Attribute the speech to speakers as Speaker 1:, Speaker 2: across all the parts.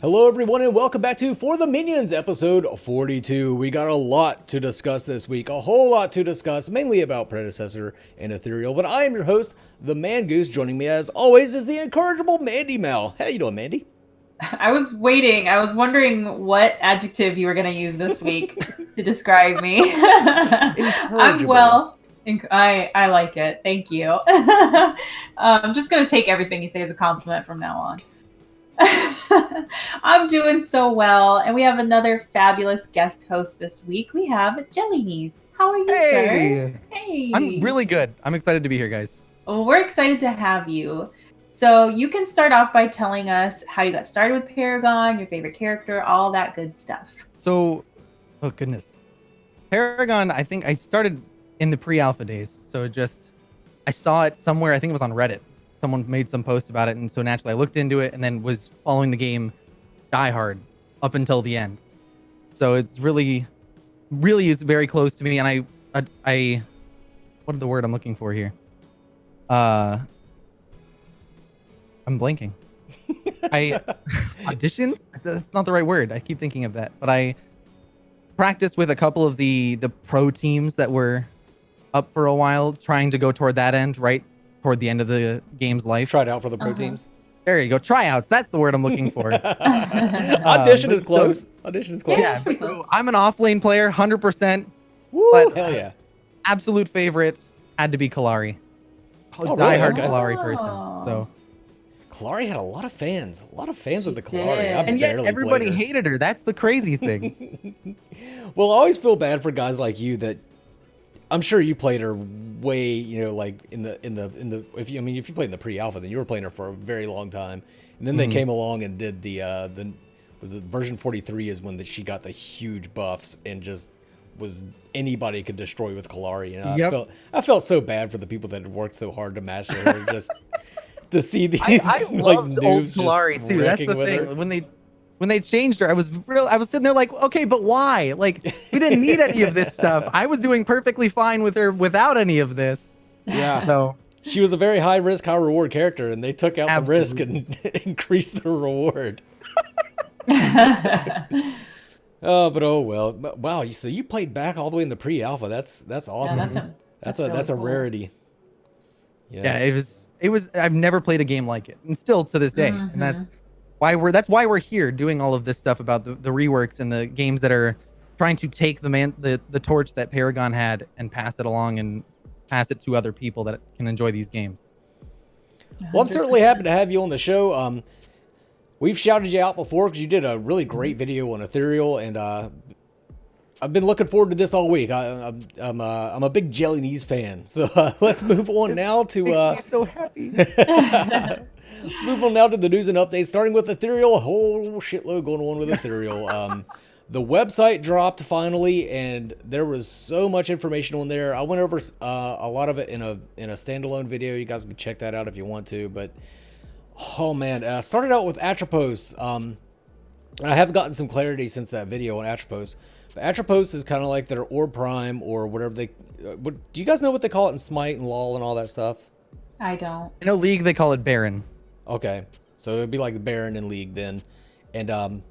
Speaker 1: Hello everyone and welcome back to For the Minions episode 42. We got a lot to discuss this week, a whole lot to discuss, mainly about Predecessor and Ethereal, but I am your host, the NarGoose. Joining me as always is the incorrigible MandiMal. How you doing, Mandi?
Speaker 2: I was waiting. I was wondering what adjective you were going to use this week to describe me. I'm well. I like it. Thank you. I'm just going to take everything you say as a compliment from now on. I'm doing so well, and we have another fabulous guest host this week. We have JellyKnees. How are you, sir?
Speaker 3: Hey! I'm really good. I'm excited to be here, guys.
Speaker 2: Well, we're excited to have you. So you can start off by telling us how you got started with Paragon, your favorite character, all that good stuff.
Speaker 3: So, oh goodness. Paragon, I think I started in the pre-alpha days. So I saw it somewhere, I think it was on Reddit. Someone made some post about it, and so naturally I looked into it and then was following the game diehard up until the end. So it's really is very close to me, and I what is the word I'm looking for here? I'm blanking. I auditioned? That's not the right word. I keep thinking of that. But I practiced with a couple of the pro teams that were up for a while, trying to go toward that end, right? Toward the end of the game's life.
Speaker 1: Tried out for the pro teams.
Speaker 3: There you go. Tryouts. That's the word I'm looking for.
Speaker 1: Audition is close. Audition is close.
Speaker 3: Yeah. So I'm an off-lane player, 100%.
Speaker 1: Woo,
Speaker 3: but
Speaker 1: hell yeah.
Speaker 3: Absolute favorite had to be Kalari.
Speaker 1: Oh,
Speaker 3: diehard
Speaker 1: really? Okay.
Speaker 3: Kalari person. So
Speaker 1: Kalari had a lot of fans. A lot of fans
Speaker 2: She
Speaker 1: of the Kalari.
Speaker 2: did.
Speaker 3: and yet everybody hated her. That's the crazy thing.
Speaker 1: Well, I always feel bad for guys like you that I'm sure you played her way, like in the if you played in the pre-alpha, then you were playing her for a very long time. And then they came along and did the was it version 43 is when she got the huge buffs and just was anybody could destroy with Kalari.
Speaker 3: Yep.
Speaker 1: I felt so bad for the people that had worked so hard to master her just to see these
Speaker 3: I
Speaker 1: like
Speaker 3: loved old
Speaker 1: noobs
Speaker 3: Kalari
Speaker 1: just
Speaker 3: too. That's the
Speaker 1: wrecking with
Speaker 3: thing.
Speaker 1: her.
Speaker 3: When they changed her, I was sitting there like, okay, but why? Like, we didn't need any of this stuff. I was doing perfectly fine with her without any of this.
Speaker 1: Yeah.
Speaker 3: So
Speaker 1: She was a very high risk, high reward character, and they took out
Speaker 3: Absolutely.
Speaker 1: the risk and increased the reward. Oh well. Wow. So you played back all the way in the pre-alpha. That's awesome.
Speaker 2: Yeah,
Speaker 1: that's
Speaker 2: really
Speaker 1: a
Speaker 2: cool.
Speaker 1: rarity.
Speaker 3: yeah, it was. I've never played a game like it, and still to this day, and that's why we're here doing all of this stuff about the reworks and the games that are trying to take the torch that Paragon had and pass it along and pass it to other people that can enjoy these games.
Speaker 1: Well, I'm certainly happy to have you on the show. We've shouted you out before because you did a really great video on Ethereal, and I've been looking forward to this all week. I'm a big JellyKnees fan, so let's move on now to.
Speaker 3: Makes me so happy.
Speaker 1: Let's move on now to the news and updates, starting with Ethereal. A whole shitload going on with Ethereal. The website dropped finally, and there was so much information on there. I went over a lot of it in a standalone video. You guys can check that out if you want to. But oh man, started out with Atropos. I have gotten some clarity since that video on Atropos. But Atropos is kind of like their Orb Prime or whatever they. Do you guys know what they call it in Smite and LoL and all that stuff?
Speaker 2: I don't.
Speaker 3: In a League, they call it Baron.
Speaker 1: Okay, so it'd be like the Baron in League then, and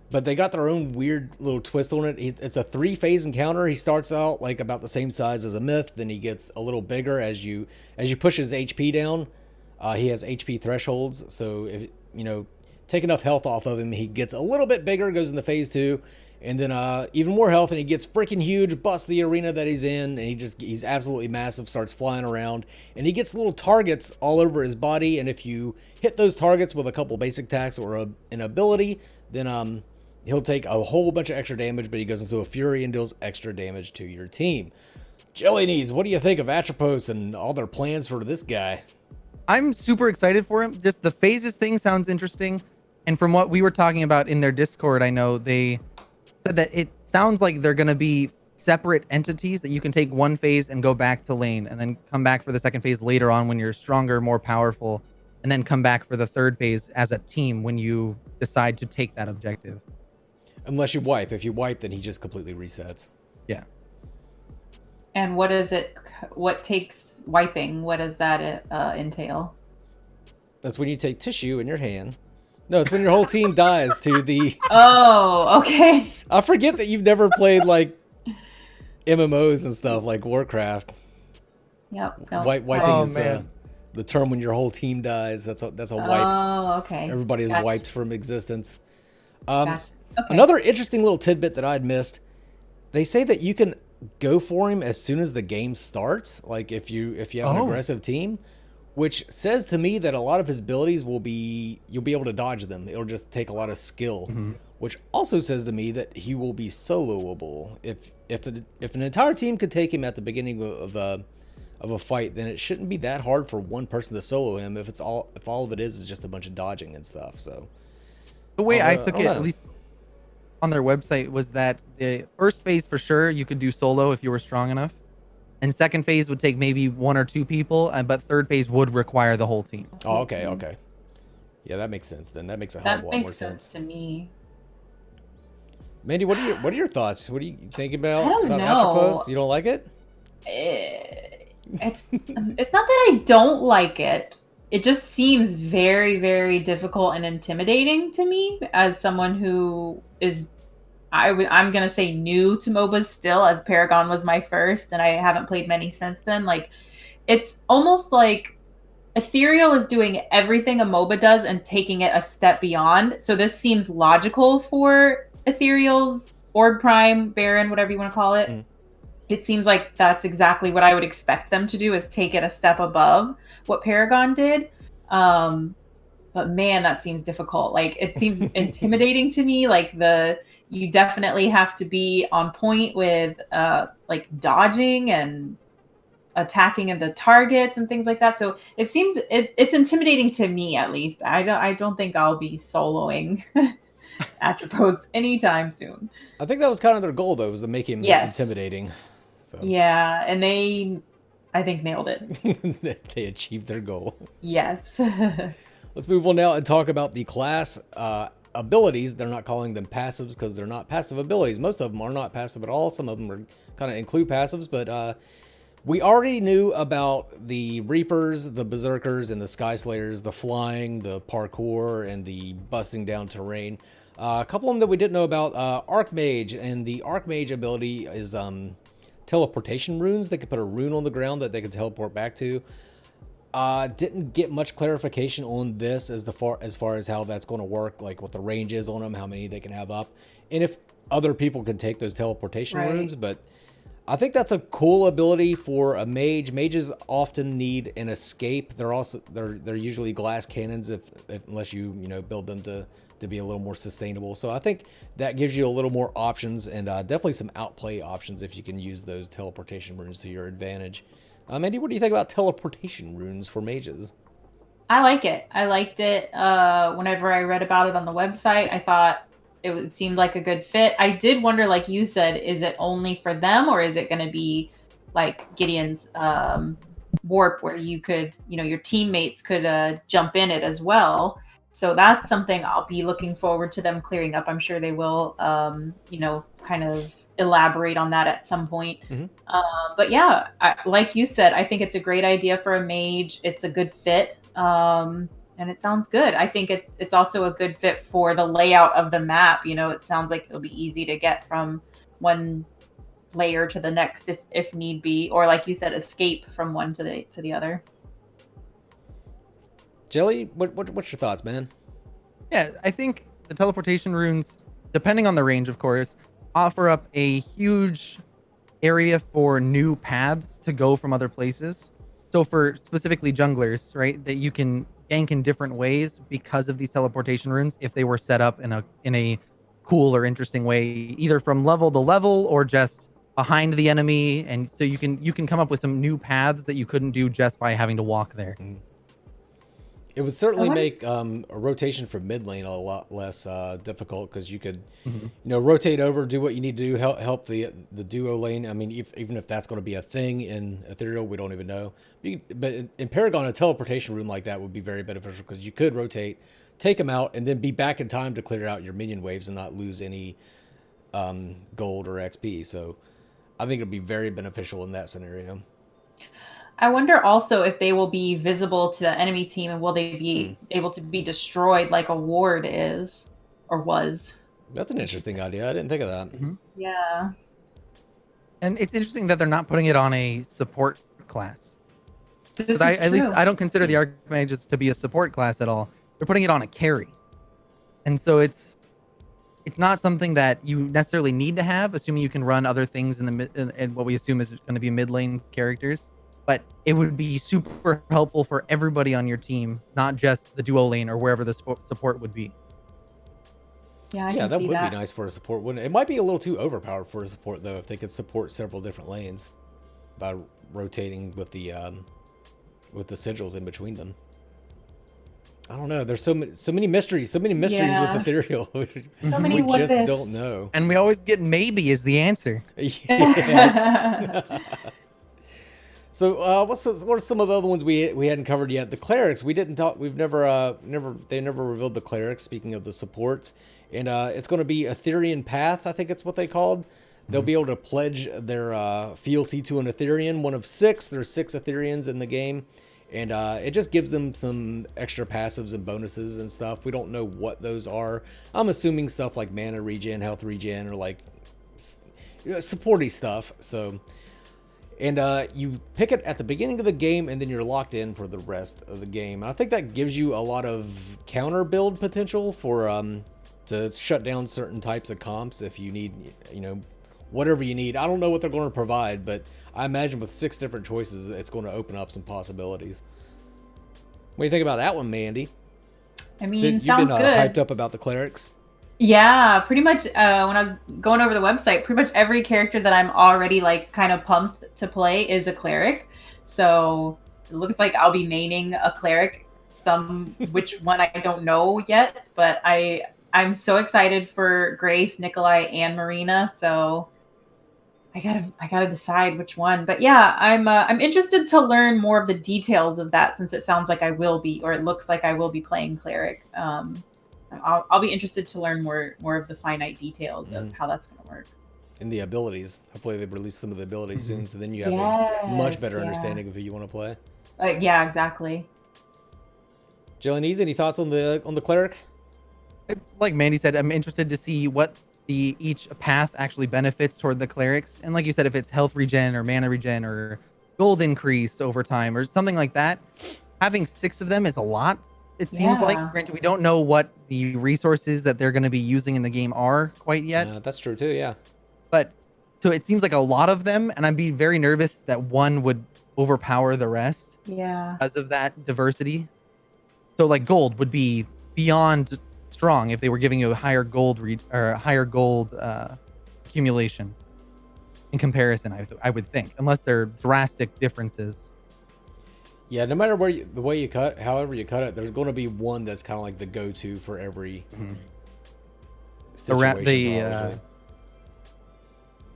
Speaker 1: but they got their own weird little twist on it. It's a 3-phase encounter. He starts out like about the same size as a myth, then he gets a little bigger as you push his HP down. He has HP thresholds, so if take enough health off of him, he gets a little bit bigger, goes into phase 2, and then even more health, and he gets freaking huge, busts the arena that he's in, and he's absolutely massive, starts flying around, and he gets little targets all over his body, and if you hit those targets with a couple basic attacks or an ability, then he'll take a whole bunch of extra damage, but he goes into a fury and deals extra damage to your team. JellyKnees, what do you think of Atropos and all their plans for this guy?
Speaker 3: I'm super excited for him. Just the phases thing sounds interesting. And from what we were talking about in their Discord, I know they said that it sounds like they're going to be separate entities that you can take one phase and go back to lane and then come back for the second phase later on when you're stronger, more powerful, and then come back for the third phase as a team when you decide to take that objective.
Speaker 1: Unless you wipe. If you wipe, then he just completely resets.
Speaker 3: Yeah.
Speaker 2: And what takes wiping? What does that entail?
Speaker 1: That's when you take tissue in your hand No, it's when your whole team dies to the.
Speaker 2: Oh, okay.
Speaker 1: I forget that you've never played like MMOs and stuff like Warcraft.
Speaker 2: Yep. No,
Speaker 1: Wiping
Speaker 3: Oh,
Speaker 1: is
Speaker 3: man.
Speaker 1: the term when your whole team dies. That's a wipe.
Speaker 2: Oh, okay.
Speaker 1: Everybody is
Speaker 2: Gotcha.
Speaker 1: wiped from existence.
Speaker 2: Gotcha. Okay.
Speaker 1: Another interesting little tidbit that I'd missed. They say that you can go for him as soon as the game starts. Like if you have an aggressive team, which says to me that a lot of his abilities you'll be able to dodge them. It'll just take a lot of skill. Which also says to me that he will be soloable. If an entire team could take him at the beginning of a fight, then it shouldn't be that hard for one person to solo him. If all of it is just a bunch of dodging and stuff. So
Speaker 3: The way I took it, at least on their website, was that the first phase for sure you could do solo if you were strong enough, and second phase would take maybe 1 or 2 people, but third phase would require the whole team.
Speaker 1: Oh, okay. Yeah, that makes sense. Then that makes a hell of a lot more sense
Speaker 2: to me.
Speaker 1: Mandi, what are your thoughts? What do you think about
Speaker 2: I don't know.
Speaker 1: Atropos? You don't like it?
Speaker 2: It's not that I don't like it. It just seems very, very difficult and intimidating to me as someone who is, I'm gonna say, new to MOBAs still, as Paragon was my first, and I haven't played many since then. Like, it's almost like Ethereal is doing everything a MOBA does and taking it a step beyond. So this seems logical for Ethereal's Orb Prime, Baron, whatever you want to call it. It seems like that's exactly what I would expect them to do, is take it a step above what Paragon did. But man, that seems difficult. Like, it seems intimidating to me. Like, you definitely have to be on point with like dodging and attacking of the targets and things like that. So it seems it's intimidating to me, at least. I don't think I'll be soloing Atropos anytime soon.
Speaker 1: I think that was kind of their goal, though, was to make him intimidating. So.
Speaker 2: Yeah, and they, I think, nailed it.
Speaker 1: They achieved their goal.
Speaker 2: Yes.
Speaker 1: Let's move on now and talk about the class abilities. They're not calling them passives because they're not passive abilities. Most of them are not passive at all. Some of them are kind of include passives, but we already knew about the Reapers, the Berserkers, and the Sky Slayers, the flying, the parkour, and the busting down terrain. A couple of them that we didn't know about, Archmage, and the Archmage ability is teleportation runes. They could put a rune on the ground that they could teleport back to. Didn't get much clarification on this as far as how that's going to work, like what the range is on them, how many they can have up, and if other people can take those teleportation runes. But I think that's a cool ability for a mage. Mages often need an escape. They're usually glass cannons unless you build them to be a little more sustainable. So I think that gives you a little more options, and definitely some outplay options if you can use those teleportation runes to your advantage. Mandi, what do you think about teleportation runes for mages?
Speaker 2: I like it. I liked it. Whenever I read about it on the website, I thought it seemed like a good fit. I did wonder, like you said, is it only for them, or is it going to be like Gideon's warp, where you could, your teammates could jump in it as well? So that's something I'll be looking forward to them clearing up. I'm sure they will, kind of elaborate on that at some point. But yeah, like you said, I think it's a great idea for a mage. It's a good fit. And it sounds good. I think it's also a good fit for the layout of the map. It sounds like it'll be easy to get from one layer to the next if need be, or like you said, escape from one to the other.
Speaker 1: Jelly, what's your thoughts, man?
Speaker 3: Yeah, I think the teleportation runes, depending on the range, of course, offer up a huge area for new paths to go from other places. So for specifically junglers, right, that you can gank in different ways because of these teleportation runes if they were set up in a cool or interesting way, either from level to level or just behind the enemy. And so you can come up with some new paths that you couldn't do just by having to walk there.
Speaker 1: It would certainly make a rotation from mid lane a lot less difficult, because you could, rotate over, do what you need to do, help the duo lane. I mean, even if that's going to be a thing in Ethereal, we don't even know. But in Paragon, a teleportation rune like that would be very beneficial, because you could rotate, take them out, and then be back in time to clear out your minion waves and not lose any gold or XP. So I think it'd be very beneficial in that scenario.
Speaker 2: I wonder also if they will be visible to the enemy team, and will they be able to be destroyed like a ward is or was.
Speaker 1: That's an interesting idea. I didn't think of that.
Speaker 2: Yeah.
Speaker 3: And it's interesting that they're not putting it on a support class.
Speaker 2: This
Speaker 3: I,
Speaker 2: is
Speaker 3: at least
Speaker 2: true.
Speaker 3: I don't consider the Archmages to be a support class at all. They're putting it on a carry. And so it's not something that you necessarily need to have, assuming you can run other things in the mid and what we assume is going to be mid lane characters. But it would be super helpful for everybody on your team, not just the duo lane or wherever the support would be.
Speaker 2: Yeah,
Speaker 1: Yeah, that would be nice for a support, wouldn't it? It might be a little too overpowered for a support, though, if they could support several different lanes by rotating with the sigils in between them. I don't know. There's so many mysteries with Ethereal.
Speaker 2: So many
Speaker 1: we just don't know.
Speaker 3: And we always get maybe is the answer.
Speaker 1: Yes. So what are some of the other ones we hadn't covered yet? The clerics we didn't talk. They never revealed the clerics. Speaking of the supports, and it's going to be Etherean Path. I think it's what they called. They'll be able to pledge their fealty to an Etherean, one of 6. There's 6 Ethereans in the game. And it just gives them some extra passives and bonuses and stuff. We don't know what those are. I'm assuming stuff like mana regen, health regen, or like supporty stuff. So, and you pick it at the beginning of the game, and then you're locked in for the rest of the game. And I think that gives you a lot of counter build potential for to shut down certain types of comps if you need, whatever you need. I don't know what they're going to provide, but I imagine with 6 different choices, it's going to open up some possibilities. What do you think about that one, Mandi?
Speaker 2: I mean,
Speaker 1: You've
Speaker 2: sounds
Speaker 1: been
Speaker 2: good.
Speaker 1: hyped up about the clerics?
Speaker 2: Yeah, pretty much when I was going over the website, pretty much every character that I'm already like kind of pumped to play is a cleric. So it looks like I'll be maining a cleric, which one I don't know yet, but I'm so excited for Grace, Nikolai, and Marina. So I gotta decide which one. But yeah, I'm interested to learn more of the details of that, since it sounds like I will be, or it looks like I will be playing cleric. I'll be interested to learn more of the finite details of how that's gonna work.
Speaker 1: And the abilities. Hopefully they release some of the abilities soon, so then you have a much better understanding of who you want to play.
Speaker 2: Yeah, exactly.
Speaker 1: JellyKnees, any thoughts on the cleric?
Speaker 3: It's like Mandi said, I'm interested to see what each path actually benefits toward the clerics. And like you said, if it's health regen or mana regen or gold increase over time or something like that, having 6 of them is a lot. It seems like, granted, we don't know what the resources that they're going to be using in the game are quite yet.
Speaker 1: That's true too, yeah.
Speaker 3: But so it seems like a lot of them, and I'd be very nervous that one would overpower the rest.
Speaker 2: Yeah.
Speaker 3: Because of that diversity. So like gold would be beyond strong if they were giving you a higher gold accumulation in comparison. I would think, unless they're drastic differences.
Speaker 1: Yeah, no matter the way you cut, however you cut it, there's going to be one that's kind of like the go-to for every situation.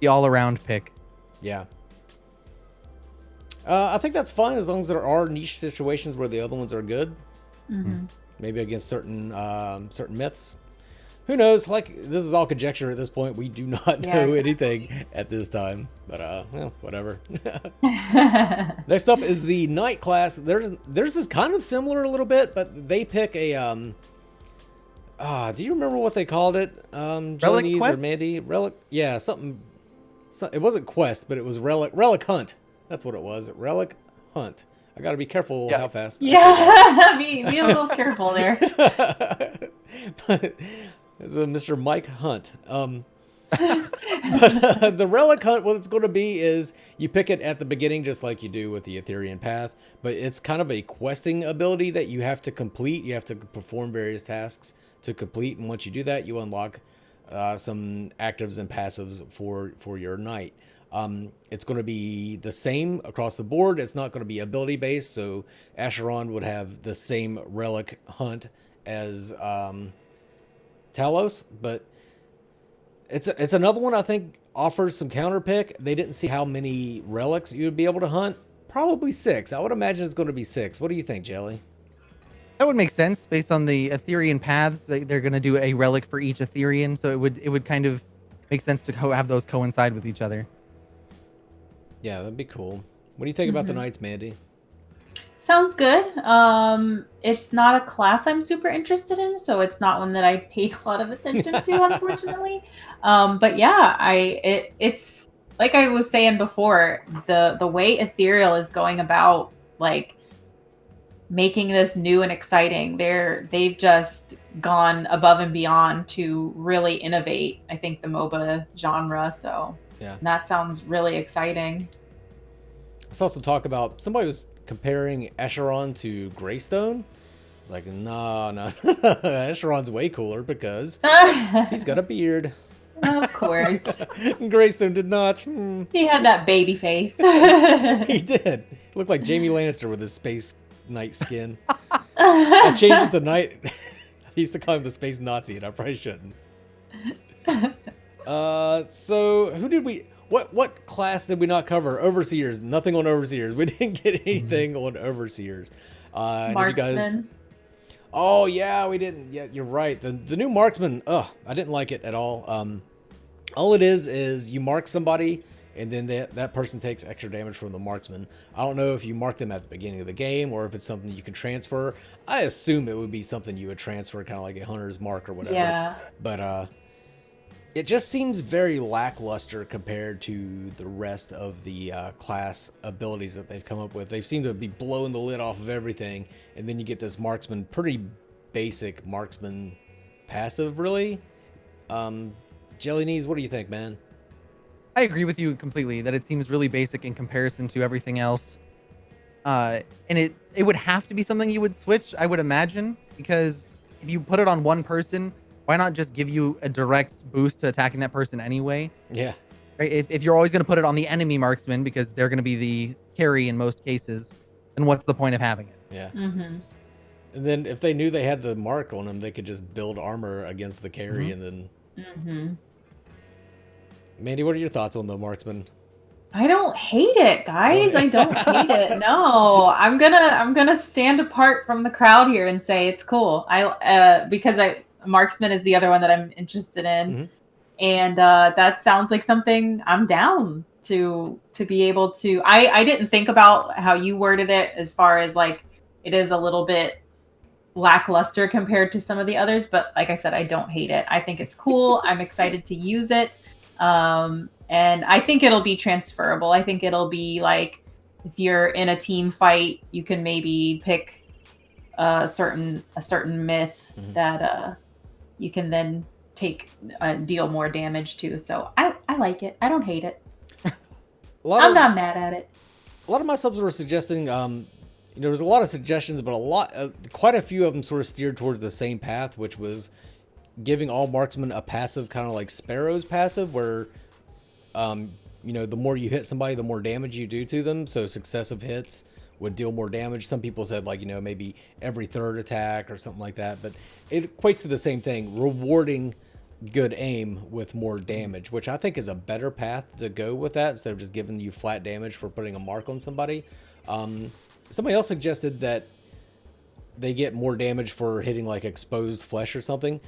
Speaker 3: The all-around pick.
Speaker 1: Yeah. I think that's fine as long as there are niche situations where the other ones are good. Maybe against certain myths. Who knows? Like, this is all conjecture at this point. We do not know anything at this time. But well, whatever. Next up is the Knight class. Theirs is kind of similar a little bit, but they pick a do you remember what they called it?
Speaker 3: Relic Quest?
Speaker 1: Or Mandi? Relic? Yeah, something. It wasn't Quest, but it was Relic Hunt. That's what it was. Relic Hunt. I gotta be careful how fast.
Speaker 2: Yeah, be a little careful there.
Speaker 1: But it's a Mr. Mike Hunt. But the Relic Hunt, what it's going to be is you pick it at the beginning, just like you do with the Etherean Path. But it's kind of a questing ability that you have to complete. You have to perform various tasks to complete, and once you do that, you unlock some actives and passives for your knight. It's going to be the same across the board. It's not going to be ability based, so Acheron would have the same Relic Hunt as Talos, but it's another one I think offers some counter pick. They didn't see how many relics you would be able to hunt. Probably 6. I would imagine it's going to be 6. What do you think, Jelly?
Speaker 3: That would make sense based on the Etherean paths. They're going to do a relic for each Etherean, so it would kind of make sense to have those coincide with each other.
Speaker 1: Yeah, that'd be cool. What do you think about the Knights, Mandi?
Speaker 2: Sounds good. It's not a class I'm super interested in, so it's not one that I paid a lot of attention to, unfortunately. But yeah, it's like I was saying before, the way Ethereal is going about like making this new and exciting. They've just gone above and beyond to really innovate, I think, the MOBA genre. So
Speaker 1: yeah,
Speaker 2: that sounds really exciting.
Speaker 1: Let's also talk about somebody was comparing Escheron to Greystone. It's like, no. Escheron's way cooler because he's got a beard.
Speaker 2: Of course.
Speaker 1: Greystone did not.
Speaker 2: He had that baby face.
Speaker 1: He did. He looked like Jaime Lannister with his Space Knight skin. I changed it to Knight. I used to call him the Space Nazi, and I probably shouldn't. So who did we... What class did we not cover? Overseers. Nothing on Overseers. We didn't get anything on Overseers.
Speaker 2: Marksman.
Speaker 1: Oh, yeah, we didn't. Yeah, you're right. The new Marksman, I didn't like it at all. All it is you mark somebody, and then that person takes extra damage from the Marksman. I don't know if you mark them at the beginning of the game or if it's something you can transfer. I assume it would be something you would transfer, kind of like a Hunter's Mark or whatever.
Speaker 2: Yeah.
Speaker 1: But, it just seems very lackluster compared to the rest of the class abilities that they've come up with. They seem to be blowing the lid off of everything, and then you get this Marksman, pretty basic Marksman passive, really. JellyKnees, what do you think, man?
Speaker 3: I agree with you completely that it seems really basic in comparison to everything else. And it would have to be something you would switch, I would imagine, because if you put it on one person, why not just give you a direct boost to attacking that person anyway?
Speaker 1: Yeah.
Speaker 3: Right? If you're always going to put it on the enemy marksman because they're going to be the carry in most cases, then what's the point of having it?
Speaker 1: Yeah. And then if they knew they had the mark on them, they could just build armor against the carry and then... Mandi, what are your thoughts on the Marksman?
Speaker 2: I don't hate it, guys. I don't hate it. No, I'm gonna stand apart from the crowd here and say it's cool. Because Marksman is the other one that I'm interested in, and that sounds like something I'm down to be able to. I didn't think about how you worded it as far as like it is a little bit lackluster compared to some of the others, but like I said, I don't hate it. I think it's cool. I'm excited to use it, and I think it'll be transferable. I think it'll be like if you're in a team fight, you can maybe pick a certain myth that you can then deal more damage to. So I like it. I don't hate it. I'm not mad at it.
Speaker 1: A lot of my subs were suggesting, there was a lot of suggestions, but quite a few of them sort of steered towards the same path, which was giving all marksmen a passive, kind of like Sparrow's passive, where, the more you hit somebody, the more damage you do to them. So successive hits would deal more damage. Some people said maybe every third attack or something like that, but it equates to the same thing, rewarding good aim with more damage, which I think is a better path to go with that instead of just giving you flat damage for putting a mark on somebody. Somebody else suggested that they get more damage for hitting like exposed flesh or something.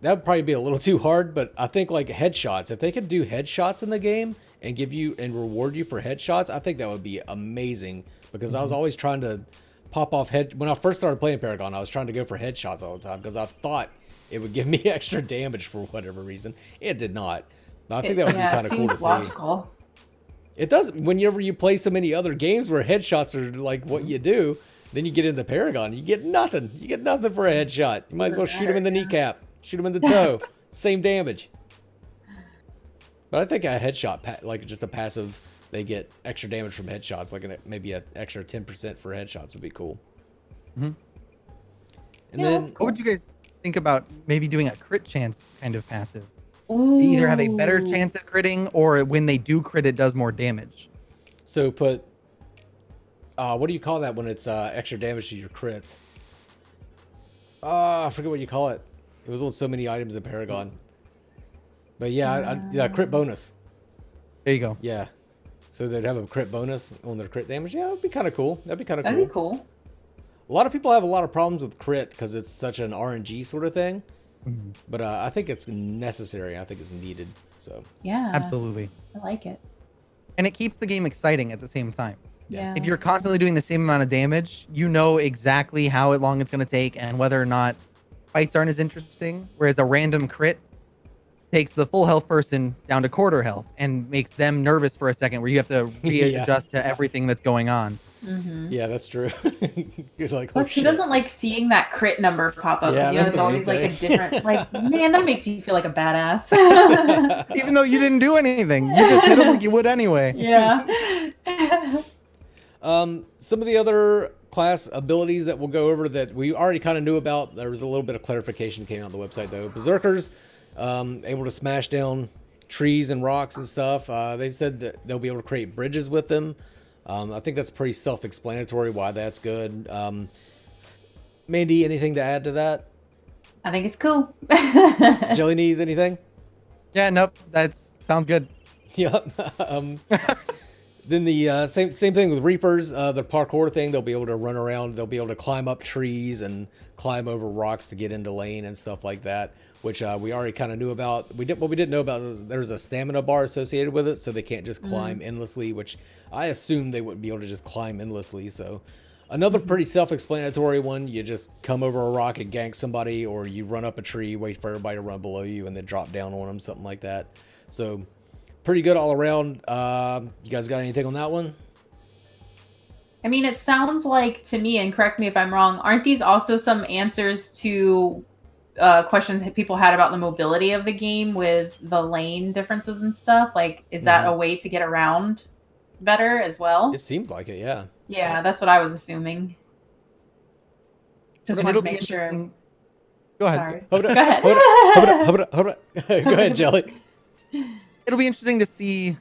Speaker 1: That would probably be a little too hard, but I think like headshots, if they could do headshots in the game and give you and reward you for headshots, I think that would be amazing, because I was always trying to pop off when I first started playing Paragon, I was trying to go for headshots all the time because I thought it would give me extra damage for whatever reason. It did not. But I think that would be kind of cool to
Speaker 2: logical.
Speaker 1: see. It does. Whenever you play so many other games where headshots are like what you do, then you get into Paragon, you get nothing. You get nothing for a headshot. You might as well shoot him in the kneecap, shoot him in the toe, same damage. But I think a headshot, like just a passive, they get extra damage from headshots, like maybe an extra 10% for headshots would be cool. And then,
Speaker 3: what would you guys think about maybe doing a crit chance kind of passive? They either have a better chance at critting, or when they do crit, it does more damage.
Speaker 1: So put, what do you call that when it's extra damage to your crits? I forget what you call it. It was on so many items in Paragon. But yeah, crit bonus.
Speaker 3: There you go.
Speaker 1: Yeah. So they'd have a crit bonus on their crit damage. Yeah, it would be kind of cool. That'd be kind of cool.
Speaker 2: That'd be cool.
Speaker 1: A lot of people have a lot of problems with crit because it's such an RNG sort of thing. But I think it's necessary. I think it's needed. So
Speaker 2: yeah,
Speaker 3: absolutely.
Speaker 2: I like it.
Speaker 3: And it keeps the game exciting at the same time.
Speaker 2: Yeah.
Speaker 3: If you're constantly doing the same amount of damage, you know exactly how long it's going to take and whether or not fights aren't as interesting. Whereas a random crit takes the full health person down to quarter health and makes them nervous for a second, where you have to readjust to everything that's going on.
Speaker 1: Yeah, that's true. You're like,
Speaker 2: plus, who doesn't like seeing that crit number pop up?
Speaker 1: Yeah,
Speaker 2: It's always like a different, like, man, that makes you feel like a badass.
Speaker 3: Even though you didn't do anything, you just hit him like you would anyway.
Speaker 2: Yeah.
Speaker 1: Some of the other class abilities that we'll go over that we already kind of knew about. There was a little bit of clarification came out on the website though. Berserkers, able to smash down trees and rocks and stuff. They said that they'll be able to create bridges with them. I think that's pretty self-explanatory why that's good. Mandi, anything to add to that?
Speaker 2: I think it's cool.
Speaker 1: JellyKnees, anything?
Speaker 3: Yeah, nope. That sounds good.
Speaker 1: Yep. Then the same thing with Reapers, the parkour thing. They'll be able to run around. They'll be able to climb up trees and climb over rocks to get into lane and stuff like that, which we already kind of knew about. What we didn't know about is there's a stamina bar associated with it, so they can't just climb endlessly, which I assumed they wouldn't be able to just climb endlessly. So another pretty self-explanatory one. You just come over a rock and gank somebody, or you run up a tree, wait for everybody to run below you, and then drop down on them, something like that. So pretty good all around. You guys got anything on that one?
Speaker 2: I mean, it sounds like to me, and correct me if I'm wrong, aren't these also some answers to questions that people had about the mobility of the game with the lane differences and stuff? Like, is that a way to get around better as well?
Speaker 1: It seems like it, yeah.
Speaker 2: Yeah, that's what I was assuming. Just wanted to make sure.
Speaker 3: Go ahead.
Speaker 2: Sorry.
Speaker 1: Hold
Speaker 2: Go
Speaker 1: it,
Speaker 2: ahead.
Speaker 1: hold it. Go ahead, Jelly.
Speaker 3: It'll be interesting to see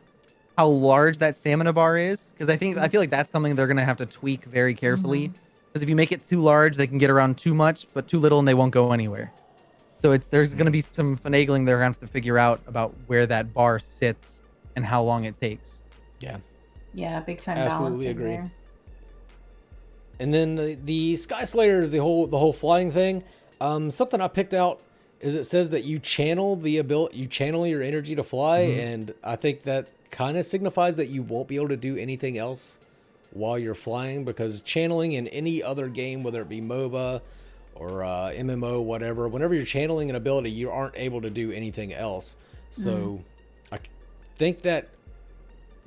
Speaker 3: how large that stamina bar is, because I feel like that's something they're gonna have to tweak very carefully. Because if you make it too large, they can get around too much, but too little and they won't go anywhere. So there's gonna be some finagling they're gonna have to figure out about where that bar sits and how long it takes.
Speaker 1: Yeah.
Speaker 2: Yeah, big time
Speaker 1: Absolutely
Speaker 2: balance
Speaker 1: agree.
Speaker 2: there.
Speaker 1: And then the Sky Slayers, the whole flying thing. Something I picked out is it says that you channel your energy to fly, and I think that kind of signifies that you won't be able to do anything else while you're flying, because channeling in any other game, whether it be MOBA or MMO, whatever, whenever you're channeling an ability, you aren't able to do anything else. So I think that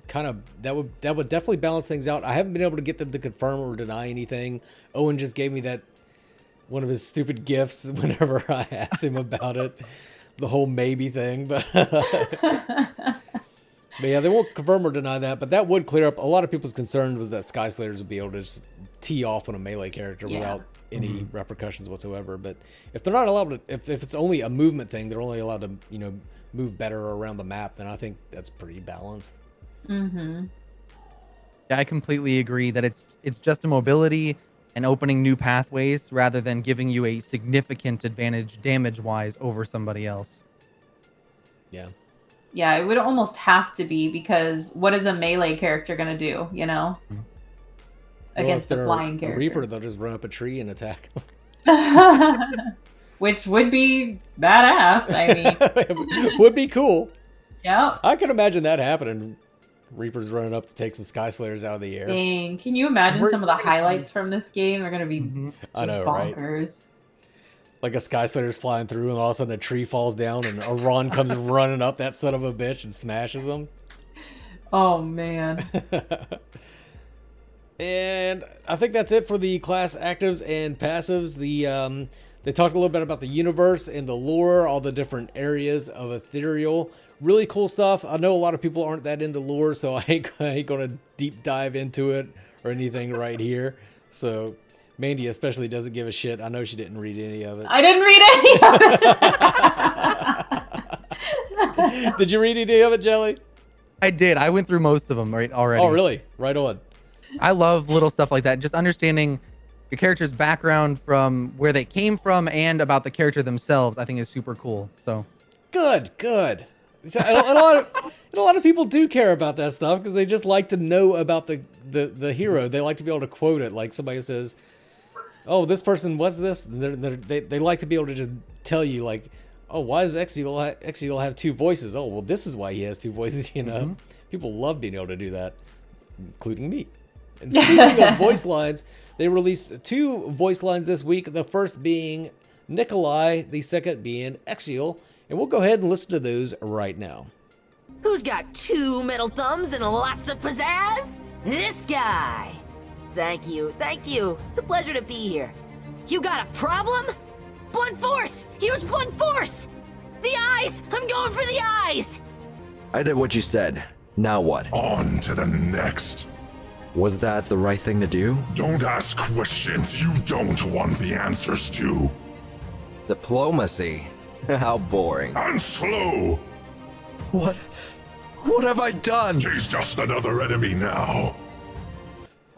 Speaker 1: that would definitely balance things out. I haven't been able to get them to confirm or deny anything. Owen just gave me that one of his stupid gifts whenever I asked him about it, the whole maybe thing, but yeah, they won't confirm or deny that, but that would clear up a lot of people's concern. Was that Sky Slayers would be able to just tee off on a melee character without any repercussions whatsoever. But if they're not allowed to, if it's only a movement thing, they're only allowed to move better around the map, then I think that's pretty balanced.
Speaker 3: Yeah, I completely agree that it's just a mobility and opening new pathways rather than giving you a significant advantage damage-wise over somebody else.
Speaker 1: Yeah.
Speaker 2: Yeah, it would almost have to be, because what is a melee character going to do, against a flying character?
Speaker 1: Reaper, they'll just run up a tree and attack.
Speaker 2: Which would be badass, I mean.
Speaker 1: Would be cool.
Speaker 2: Yeah.
Speaker 1: I can imagine that happening. Reapers running up to take some Sky Slayers out of the air.
Speaker 2: Dang, can you imagine some of the highlights from this game? They're going to be
Speaker 1: I know,
Speaker 2: bonkers.
Speaker 1: Right? Like a Sky Slayer's flying through and all of a sudden a tree falls down and a Ron comes running up that son of a bitch and smashes them.
Speaker 2: Oh, man.
Speaker 1: And I think that's it for the class actives and passives. They talked a little bit about the universe and the lore, all the different areas of Ethereal. Really cool stuff. I know a lot of people aren't that into lore, so I ain't going to deep dive into it or anything right here. So Mandi especially doesn't give a shit. I know she didn't read any of it.
Speaker 2: I didn't read any of it.
Speaker 1: Did you read any of it, Jelly?
Speaker 3: I did. I went through most of them already.
Speaker 1: Oh, really? Right on.
Speaker 3: I love little stuff like that. Just understanding your character's background from where they came from and about the character themselves, I think is super cool. So
Speaker 1: good. And a lot of people do care about that stuff because they just like to know about the hero. They like to be able to quote it. Like somebody says, "Oh, this person was this." They like to be able to just tell you, like, "Oh, why does Exegol have two voices?" Oh, well, this is why he has two voices. People love being able to do that, including me. And speaking of voice lines, they released 2 voice lines this week. The first being Nikolai, the second being Exiel. And we'll go ahead and listen to those right now.
Speaker 4: Who's got 2 metal thumbs and lots of pizzazz? This guy! Thank you. It's a pleasure to be here. You got a problem? Blunt force! Use blunt force! The eyes! I'm going for the eyes!
Speaker 5: I did what you said. Now what?
Speaker 6: On to the next.
Speaker 5: Was that the right thing to do?
Speaker 6: Don't ask questions you don't want the answers to.
Speaker 5: Diplomacy? How boring.
Speaker 6: And slow.
Speaker 5: What have I done?
Speaker 6: He's just another enemy now.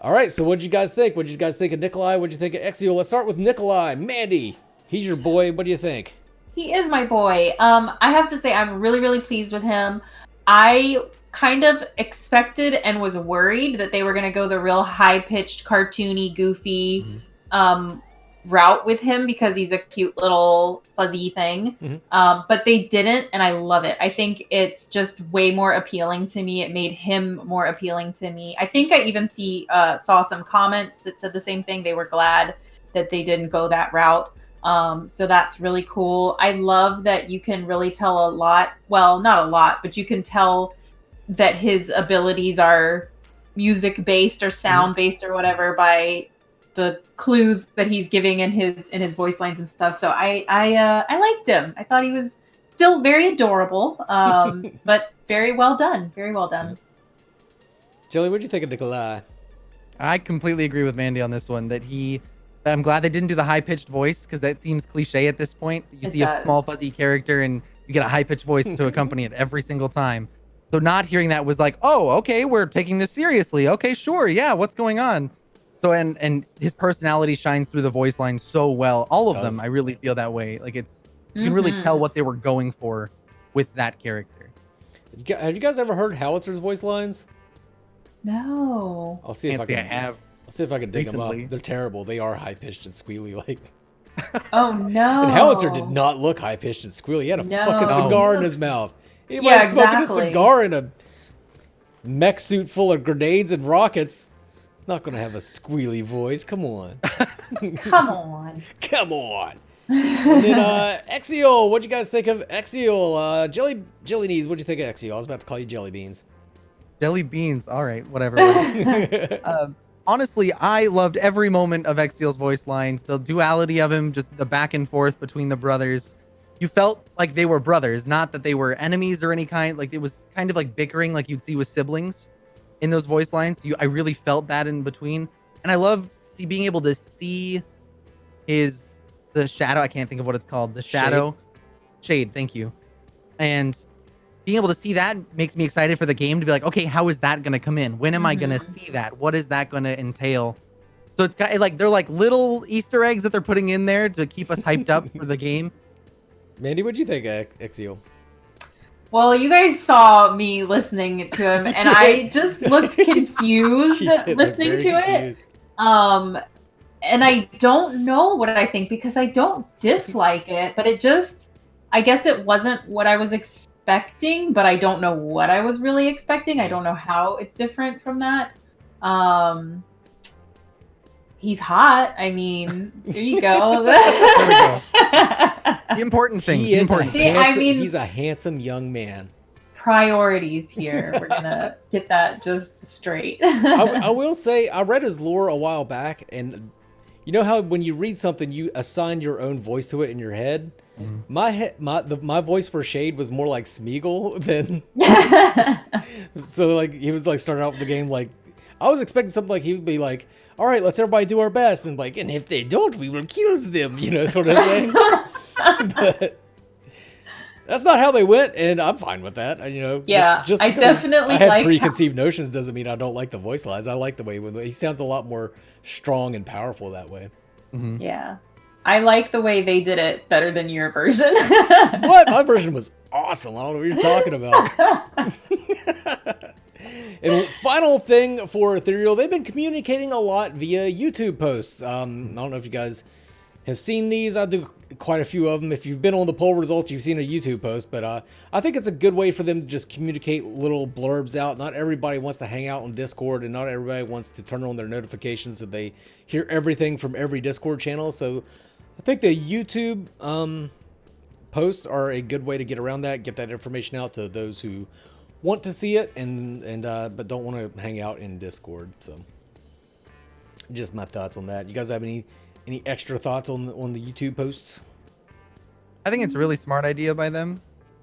Speaker 1: All right, so what'd you guys think? What'd you guys think of Nikolai? What'd you think of Exiel? Let's start with Nikolai. Mandi, he's your boy. What do you think?
Speaker 2: He is my boy. I have to say I'm really, really pleased with him. I kind of expected and was worried that they were going to go the real high-pitched, cartoony, goofy route with him because he's a cute little fuzzy thing. But they didn't, and I love it. I think it's just way more appealing to me. It made him more appealing to me. I think I even saw some comments that said the same thing. They were glad that they didn't go that route. So that's really cool. I love that you can really tell a lot. Well, not a lot, but you can tell that his abilities are music based or sound based or whatever by the clues that he's giving in his voice lines and stuff. So I liked him. I thought he was still very adorable, but very well done. Very well done.
Speaker 1: Jelly, what'd you think of Nikolai?
Speaker 3: I completely agree with Mandi on this one. I'm glad they didn't do the high-pitched voice because that seems cliche at this point. You see a small fuzzy character and you get a high-pitched voice to accompany it every single time. So not hearing that was like, oh, okay, we're taking this seriously. Okay, sure, yeah, what's going on? So and his personality shines through the voice line so well. All of them, I really feel that way. Like you can really tell what they were going for with that character.
Speaker 1: Have you guys ever heard Howitzer's voice lines?
Speaker 2: No.
Speaker 1: I'll see if I can dig them up. They're terrible. They are high pitched and squealy like.
Speaker 2: Oh no.
Speaker 1: And Howitzer did not look high pitched and squealy. He had a fucking cigar in his mouth. Anybody smoking a cigar in a mech suit full of grenades and rockets, it's not going to have a squealy voice. Come on.
Speaker 2: Come on.
Speaker 1: Come on. And then Exiel, what'd you guys think of Exiel? JellyKnees, what'd you think of Exiel? I was about to call you Jelly Beans.
Speaker 3: Jelly Beans, all right, whatever. Honestly, I loved every moment of Exiel's voice lines. The duality of him, just the back and forth between the brothers. You felt like they were brothers, not that they were enemies or any kind. Like it was kind of like bickering like you'd see with siblings in those voice lines. I really felt that in between. And I loved being able to see the shadow. I can't think of what it's called. The shadow. Shade, thank you. And being able to see that makes me excited for the game to be like, okay, how is that going to come in? When am I going to see that? What is that going to entail? So it's kind of like they're like little Easter eggs that they're putting in there to keep us hyped up for the game.
Speaker 1: Mandi, what'd you think of Exiel?
Speaker 2: Well, you guys saw me listening to him, and I just looked confused listening to it. And I don't know what I think because I don't dislike it, but I guess it wasn't what I was expecting, but I don't know what I was really expecting. I don't know how it's different from that. He's hot. I mean, there you go.
Speaker 3: There we go. The important thing.
Speaker 1: He's a handsome young man.
Speaker 2: Priorities here. We're gonna get that just straight.
Speaker 1: I will say, I read his lore a while back, and you know how when you read something, you assign your own voice to it in your head. My voice for Shade was more like Smeagol than. So like he was like starting out with the game like I was expecting something like he would be like, all right, let's everybody do our best, and like, and if they don't, we will kill them, sort of thing. But that's not how they went, and I'm fine with that.
Speaker 2: Yeah,
Speaker 1: just
Speaker 2: I definitely
Speaker 1: I had preconceived notions doesn't mean I don't like the voice lines. I like the way he sounds a lot more strong and powerful that way.
Speaker 2: Yeah, I like the way they did it better than your version.
Speaker 1: What? My version was awesome. I don't know what you're talking about. And final thing for Ethereal, they've been communicating a lot via YouTube posts. I don't know if you guys have seen these. I'll do quite a few of them. If you've been on the poll results, you've seen a YouTube post, but I think it's a good way for them to just communicate little blurbs out. Not everybody wants to hang out on Discord, and not everybody wants to turn on their notifications so they hear everything from every Discord channel. So I think the YouTube posts are a good way to get around that, get that information out to those who want to see it and but don't want to hang out in Discord. So just my thoughts on that. You guys have any extra thoughts on the YouTube posts?
Speaker 3: I think it's a really smart idea by them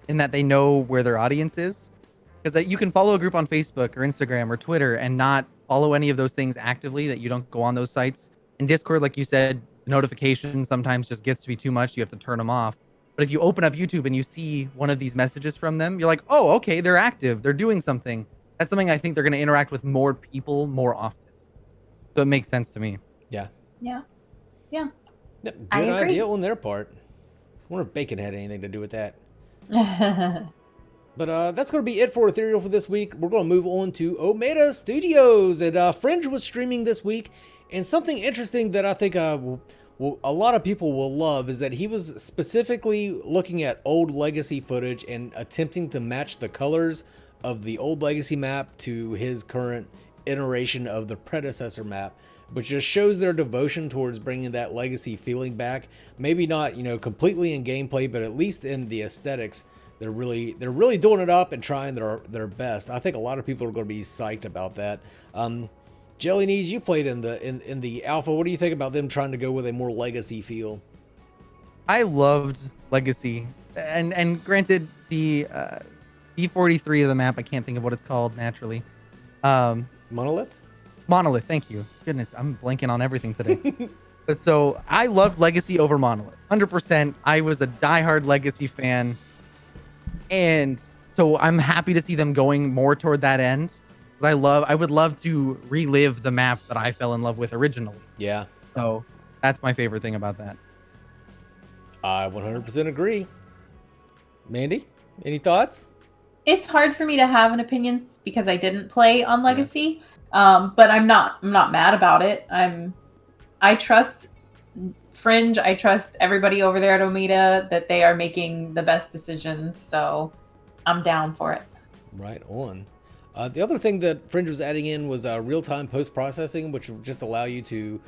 Speaker 3: in that they know where their audience is. Because you can follow a group on Facebook or Instagram or Twitter and not follow any of those things actively, that you don't go on those sites. In Discord, like you said, notifications sometimes just gets to be too much. You have to turn them off. But if you open up YouTube and you see one of these messages from them, you're like, oh, okay, they're active. They're doing something. That's something I think they're going to interact with more people more often. So it makes sense to me.
Speaker 1: Yeah.
Speaker 2: Yeah. Yeah.
Speaker 1: Yep, good idea on their part. I wonder if Bacon had anything to do with that. But that's going to be it for Ethereal for this week. We're going to move on to Omega Studios. And Fringe was streaming this week. And something interesting that I think a lot of people will love is that he was specifically looking at old Legacy footage and attempting to match the colors of the old Legacy map to his current iteration of the predecessor map, which just shows their devotion towards bringing that Legacy feeling back. Maybe not, completely in gameplay, but at least in the aesthetics. They're really doing it up and trying their best. I think a lot of people are going to be psyched about that. JellyKnees, you played in the alpha. What do you think about them trying to go with a more Legacy feel?
Speaker 3: I loved Legacy, and granted, the B43 of the map, I can't think of what it's called naturally.
Speaker 1: Monolith.
Speaker 3: Thank you. Goodness, I'm blanking on everything today. But so I loved Legacy over Monolith, 100%. I was a diehard Legacy fan, and so I'm happy to see them going more toward that end. I would love to relive the map that I fell in love with originally.
Speaker 1: Yeah.
Speaker 3: So that's my favorite thing about that.
Speaker 1: I 100% agree. Mandi, any thoughts?
Speaker 2: It's hard for me to have an opinion because I didn't play on Legacy. Yeah. But I'm not mad about it. I trust Fringe. I trust everybody over there at Omega that they are making the best decisions. So I'm down for it.
Speaker 1: Right on. The other thing that Fringe was adding in was real-time post-processing, which will just allow you to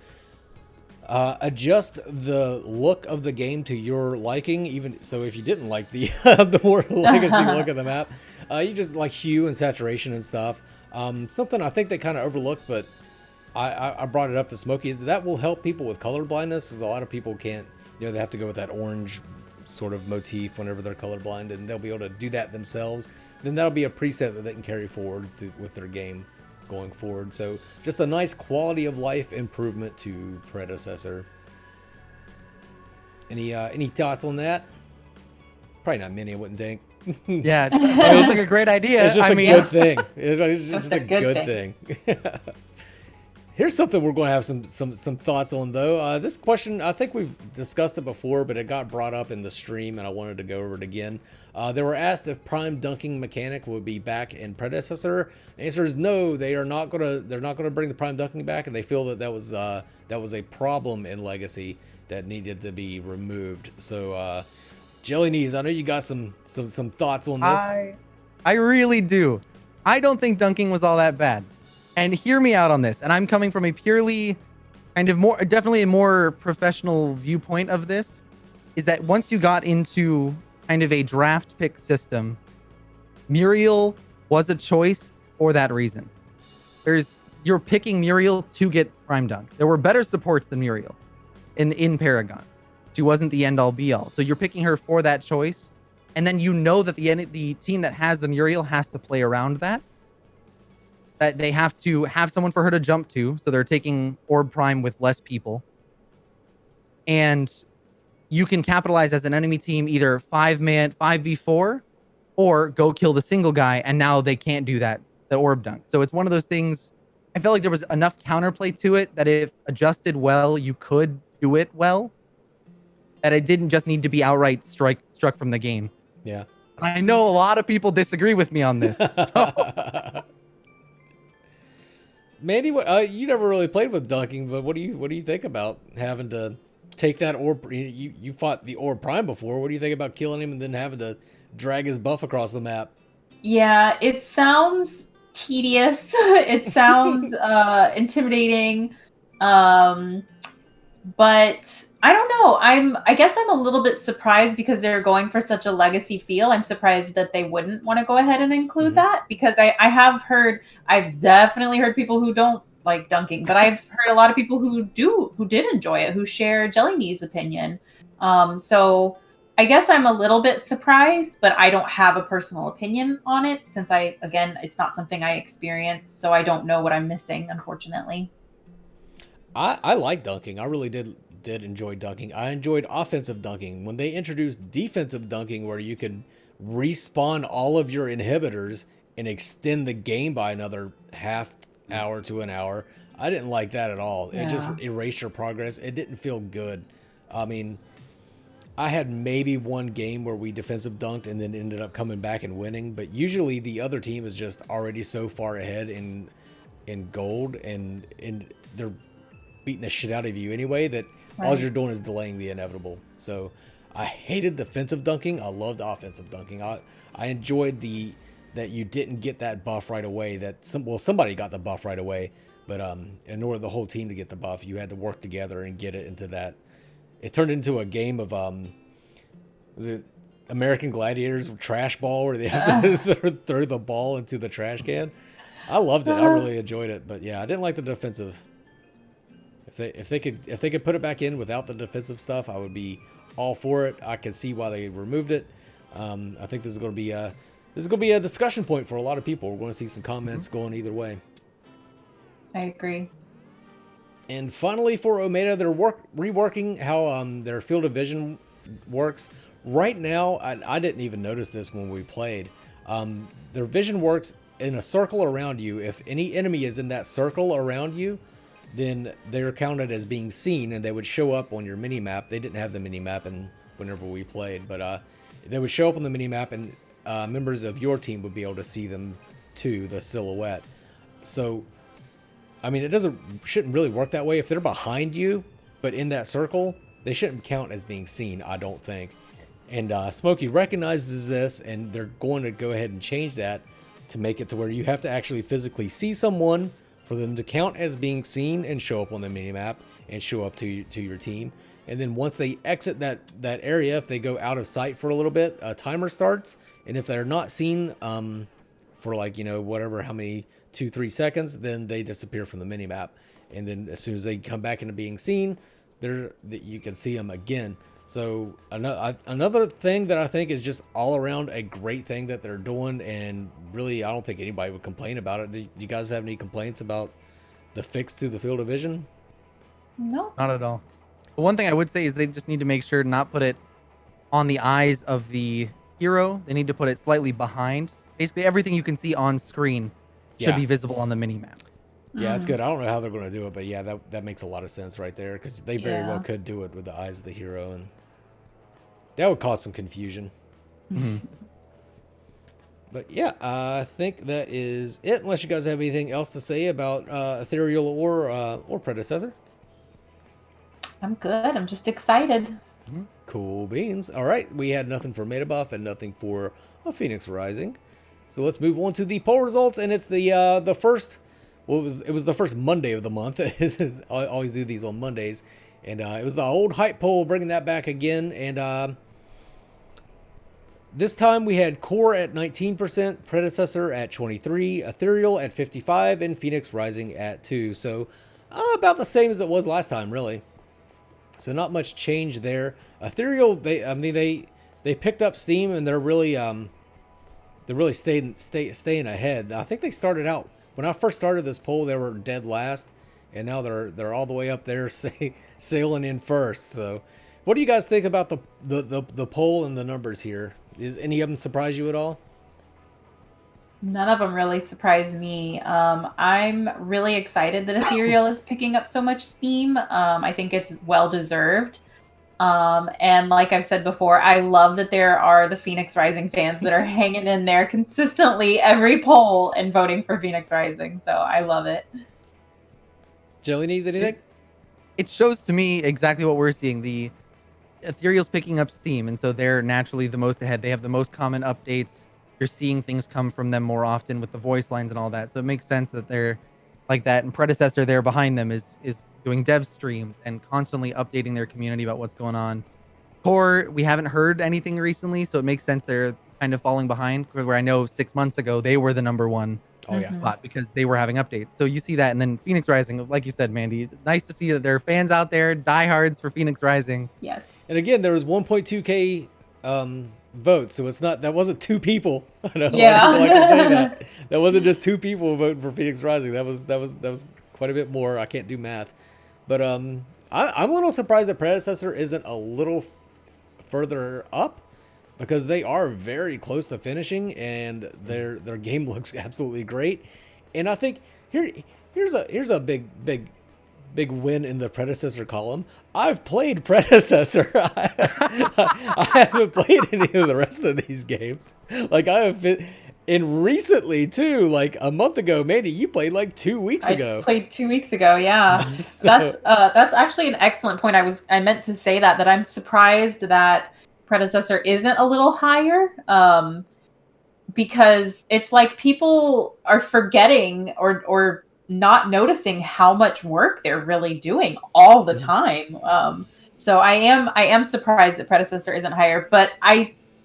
Speaker 1: adjust the look of the game to your liking. Even so, if you didn't like the the more Legacy look of the map, you just like hue and saturation and stuff. Something I think they kind of overlooked, but I brought it up to Smokey, is that will help people with color blindness, because a lot of people can't, they have to go with that orange sort of motif whenever they're colorblind, and they'll be able to do that themselves. Then that'll be a preset that they can carry forward with their game going forward. So just a nice quality of life improvement to predecessor. Any thoughts on that? Probably not many, I wouldn't think.
Speaker 3: Yeah, it was like a great idea.
Speaker 1: It's just a good thing. It's just a good thing. Here's something we're going to have some thoughts on, though. This question, I think we've discussed it before, but it got brought up in the stream, and I wanted to go over it again. They were asked if Prime Dunking mechanic would be back in predecessor. The answer is no. They're not going to bring the Prime Dunking back, and they feel that was a problem in Legacy that needed to be removed. So, JellyKnees, I know you got some thoughts on this.
Speaker 3: I really do. I don't think dunking was all that bad. And hear me out on this. And I'm coming from a purely definitely a more professional viewpoint of this, is that once you got into kind of a draft pick system, Muriel was a choice for that reason. You're picking Muriel to get Prime Dunk. There were better supports than Muriel in Paragon. She wasn't the end all be all. So you're picking her for that choice. And then that the team that has the Muriel has to play around that. That they have to have someone for her to jump to, so they're taking Orb Prime with less people. And you can capitalize as an enemy team either 5v4, or go kill the single guy, and now they can't do that, the Orb Dunk. So it's one of those things, I felt like there was enough counterplay to it that if adjusted well, you could do it well. That it didn't just need to be outright struck from the game.
Speaker 1: Yeah.
Speaker 3: I know a lot of people disagree with me on this. So.
Speaker 1: Mandi, you never really played with dunking, but what do you think about having to take that orb. You fought the Orb Prime before. What do you think about killing him and then having to drag his buff across the map?
Speaker 2: Yeah, it sounds tedious. It sounds intimidating. But I don't know. I guess I'm a little bit surprised because they're going for such a legacy feel. I'm surprised that they wouldn't want to go ahead and include that, because I've definitely heard people who don't like dunking, but I've heard a lot of people who did enjoy it, who share JellyKnees' opinion. So I guess I'm a little bit surprised, but I don't have a personal opinion on it since it's not something I experienced, so I don't know what I'm missing, unfortunately.
Speaker 1: I like dunking. I really did enjoy dunking. I enjoyed offensive dunking. When they introduced defensive dunking, where you could respawn all of your inhibitors and extend the game by another half hour to an hour, I didn't like that at all. It just erased your progress. It didn't feel good. I mean, I had maybe one game where we defensive dunked and then ended up coming back and winning, but usually the other team is just already so far ahead in gold, and they're beating the shit out of you anyway that all you're doing is delaying the inevitable. So I hated defensive dunking. I loved offensive dunking. I enjoyed that you didn't get that buff right away. Somebody got the buff right away, but in order the whole team to get the buff, you had to work together and get it into that. It turned into a game of was it American Gladiators with trash ball, where they have to throw the ball into the trash can. I loved it. I really enjoyed it, but yeah, I didn't like the defensive. If they could put it back in without the defensive stuff, I would be all for it. I can see why they removed it. I think this is going to be a discussion point for a lot of people. We're going to see some comments going either way.
Speaker 2: I agree.
Speaker 1: And finally, for Omega, they're reworking how their field of vision works. Right now, I didn't even notice this when we played. Their vision works in a circle around you. If any enemy is in that circle around you, then they're counted as being seen, and they would show up on your mini map. They didn't have the mini map whenever we played, but they would show up on the mini map, and members of your team would be able to see them too, the silhouette. So, I mean, shouldn't really work that way. If they're behind you, but in that circle, they shouldn't count as being seen, I don't think. And Smokey recognizes this, and they're going to go ahead and change that to make it to where you have to actually physically see someone for them to count as being seen and show up on the minimap and show up to your team. And then once they exit that area, if they go out of sight for a little bit, a timer starts. And if they're not seen for like, whatever, how many, 2-3 seconds, then they disappear from the minimap. And then as soon as they come back into being seen, you can see them again. So another thing that I think is just all around a great thing that they're doing, and really I don't think anybody would complain about it. Do you guys have any complaints about the fix to the field of vision?
Speaker 2: No.
Speaker 3: Not at all. But one thing I would say is they just need to make sure to not put it on the eyes of the hero. They need to put it slightly behind. Basically everything you can see on screen should be visible on the mini-map.
Speaker 1: Yeah, that's good. I don't know how they're going to do it, but yeah, that makes a lot of sense right there, because they very well could do it with the eyes of the hero, and that would cause some confusion. But yeah, I think that is it, unless you guys have anything else to say about Ethereal or Predecessor.
Speaker 2: I'm good. I'm just excited.
Speaker 1: Cool beans. All right, we had nothing for Meta Buff and nothing for Phoenix Rising. So let's move on to the poll results, and it's the first. Well, it was the first Monday of the month. I always do these on Mondays, and it was the old hype poll, bringing that back again. And this time we had Core at 19%, Predecessor at 23%, Ethereal at 55%, and Phoenix Rising at 2%. So about the same as it was last time, really. So not much change there. Ethereal, they picked up steam, and they're really staying ahead. I think they started out. When I first started this poll, they were dead last, and now they're all the way up there, sailing in first. So, what do you guys think about the poll and the numbers here? Is any of them surprise you at all?
Speaker 2: None of them really surprise me. I'm really excited that Ethereal is picking up so much steam. I think it's well deserved. And like I've said before, I love that there are the Phoenix Rising fans that are hanging in there consistently every poll and voting for Phoenix Rising. So I love it.
Speaker 1: JellyKnees, anything?
Speaker 3: it shows to me exactly what we're seeing. The Ethereal's picking up steam, and so they're naturally the most ahead. They have the most common updates. You're seeing things come from them more often with the voice lines and all that. So it makes sense that they're like that. And Predecessor there behind them is doing dev streams and constantly updating their community about what's going on. Core, we haven't heard anything recently, so it makes sense they're kind of falling behind. Where I know 6 months ago they were the #1 spot because they were having updates. So you see that, and then Phoenix Rising, like you said, Mandi, nice to see that there are fans out there, diehards for Phoenix Rising.
Speaker 2: Yes.
Speaker 1: And again, there was 1.2K votes, so that wasn't 2 people. I know
Speaker 2: Yeah.
Speaker 1: a lot of people like to say that. That wasn't just 2 people voting for Phoenix Rising. That was quite a bit more. I can't do math, but I'm a little surprised that Predecessor isn't a little further up, because they are very close to finishing, and their game looks absolutely great. And I think here's a big win in the Predecessor column. I've played Predecessor. I haven't played any of the rest of these games. Like I have been, and recently too, like a month ago, Mandi, you played like 2 weeks ago.
Speaker 2: I played 2 weeks ago, yeah.
Speaker 1: So-
Speaker 2: That's actually an excellent point. I meant to say that I'm surprised that Predecessor isn't a little higher. Because it's like people are forgetting or not noticing how much work they're really doing all the time. So I am surprised that Predecessor isn't higher, but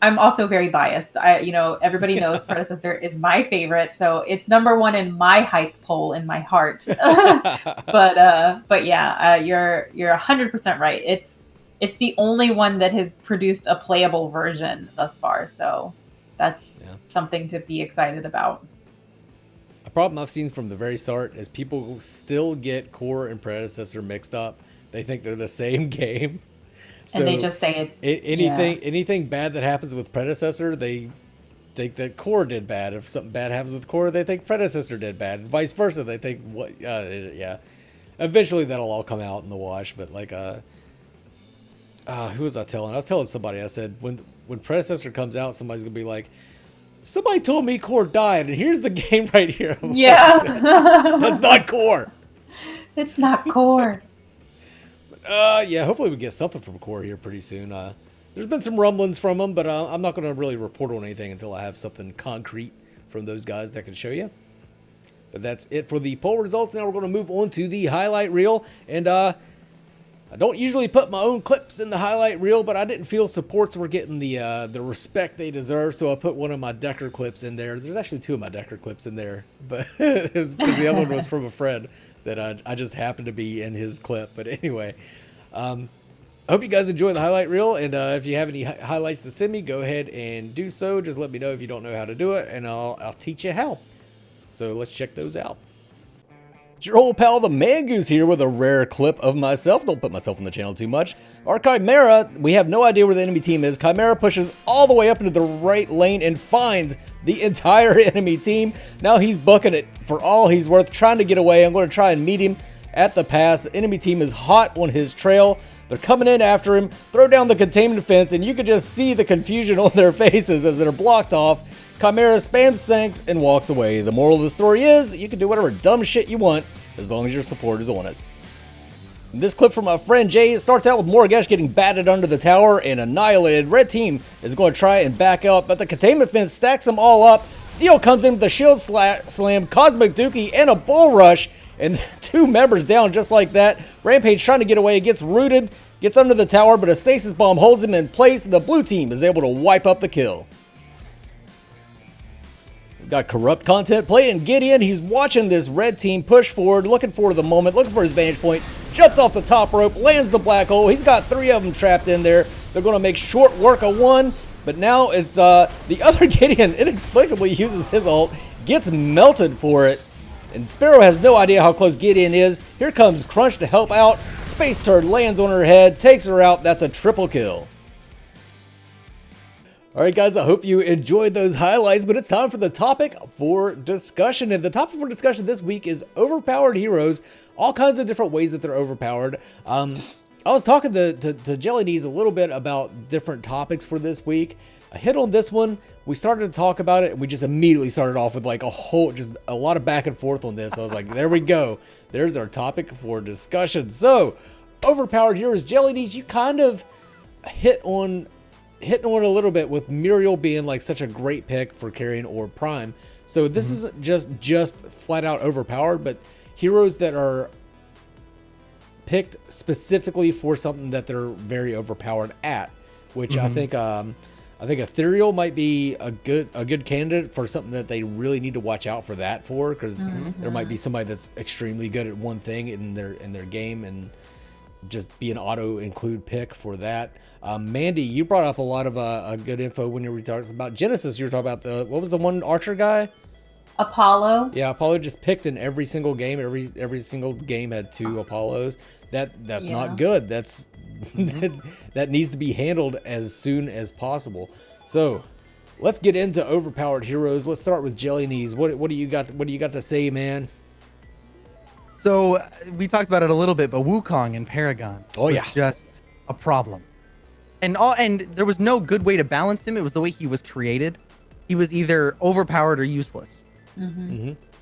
Speaker 2: I'm also very biased. Everybody knows Predecessor is my favorite, so it's #1 in my hype poll in my heart. But yeah, you're 100% right. It's the only one that has produced a playable version thus far, so that's something to be excited about.
Speaker 1: A problem I've seen from the very start is people still get Core and Predecessor mixed up. They think they're the same game. So
Speaker 2: And they just say it's
Speaker 1: anything bad that happens with Predecessor, they think that Core did bad. If something bad happens with Core, they think Predecessor did bad, and vice versa. They think eventually that'll all come out in the wash. But like who was I telling? I was telling somebody. I said when Predecessor comes out, somebody's gonna be like, somebody told me Core died, and here's the game right here. I'm like, that's not Core.
Speaker 2: It's not Core.
Speaker 1: Yeah, hopefully we get something from Core here pretty soon. There's been some rumblings from them, but I'm not going to really report on anything until I have something concrete from those guys that can show you. But that's it for the poll results. Now we're going to move on to the highlight reel. And I don't usually put my own clips in the highlight reel, but I didn't feel supports were getting the respect they deserve, so I put one of my Decker clips in there. There's actually 2 of my Decker clips in there, but it was because the other one was from a friend that I just happened to be in his clip. But anyway, I hope you guys enjoy the highlight reel, and if you have any highlights to send me, go ahead and do so. Just let me know if you don't know how to do it, and I'll teach you how. So let's check those out. It's your old pal, the NarGoose, here with a rare clip of myself. Don't put myself on the channel too much. Our Chimera, we have no idea where the enemy team is. Chimera pushes all the way up into the right lane and finds the entire enemy team. Now he's bucking it for all he's worth, trying to get away. I'm going to try and meet him at the pass. The enemy team is hot on his trail. They're coming in after him, throw down the containment fence, and you can just see the confusion on their faces as they're blocked off. Chimera spams thanks and walks away. The moral of the story is, you can do whatever dumb shit you want as long as your support is on it. This clip from my friend Jay starts out with Morgesh getting batted under the tower and annihilated. Red team is going to try and back up, but the containment fence stacks them all up. Steel comes in with a shield slam, Cosmic Dookie, and a bull rush, and 2 members down just like that. Rampage trying to get away, gets rooted, gets under the tower, but a stasis bomb holds him in place, and the blue team is able to wipe up the kill. Got corrupt content playing Gideon. He's watching this red team push forward, looking for the moment, looking for his vantage point. Jumps off the top rope, lands the black hole. He's got 3 of them trapped in there. They're going to make short work of one, but now it's the other Gideon inexplicably uses his ult, gets melted for it, and Sparrow has no idea how close Gideon is. Here comes Crunch to help out. Space Turd lands on her head, takes her out. That's a triple kill. Alright guys, I hope you enjoyed those highlights, but it's time for the topic for discussion. And the topic for discussion this week is overpowered heroes, all kinds of different ways that they're overpowered. I was talking to JellyKnees a little bit about different topics for this week. I hit on this one, we started to talk about it, and we just immediately started off with like just a lot of back and forth on this. I was like, there we go. There's our topic for discussion. So, Overpowered Heroes, JellyKnees, you kind of hit on a little bit with Muriel being like such a great pick for carrying Orb Prime. So this isn't just flat out overpowered, but heroes that are picked specifically for something that they're very overpowered at, which I think Ethereal might be a good candidate for something that they really need to watch out for because there might be somebody that's extremely good at one thing in their game and just be an auto include pick for that. Mandi, you brought up a lot of a good info when you were talking about Genesis. You were talking about what was the one archer guy?
Speaker 2: Apollo.
Speaker 1: Yeah, Apollo just picked in every single game. Every single game had 2 Apollos. That's not good. That's that needs to be handled as soon as possible. So let's get into Overpowered Heroes. Let's start with JellyKnees. What do you got? What do you got to say, man?
Speaker 3: So we talked about it a little bit, but Wukong and Paragon was just a problem. And there was no good way to balance him. It was the way he was created. He was either overpowered or useless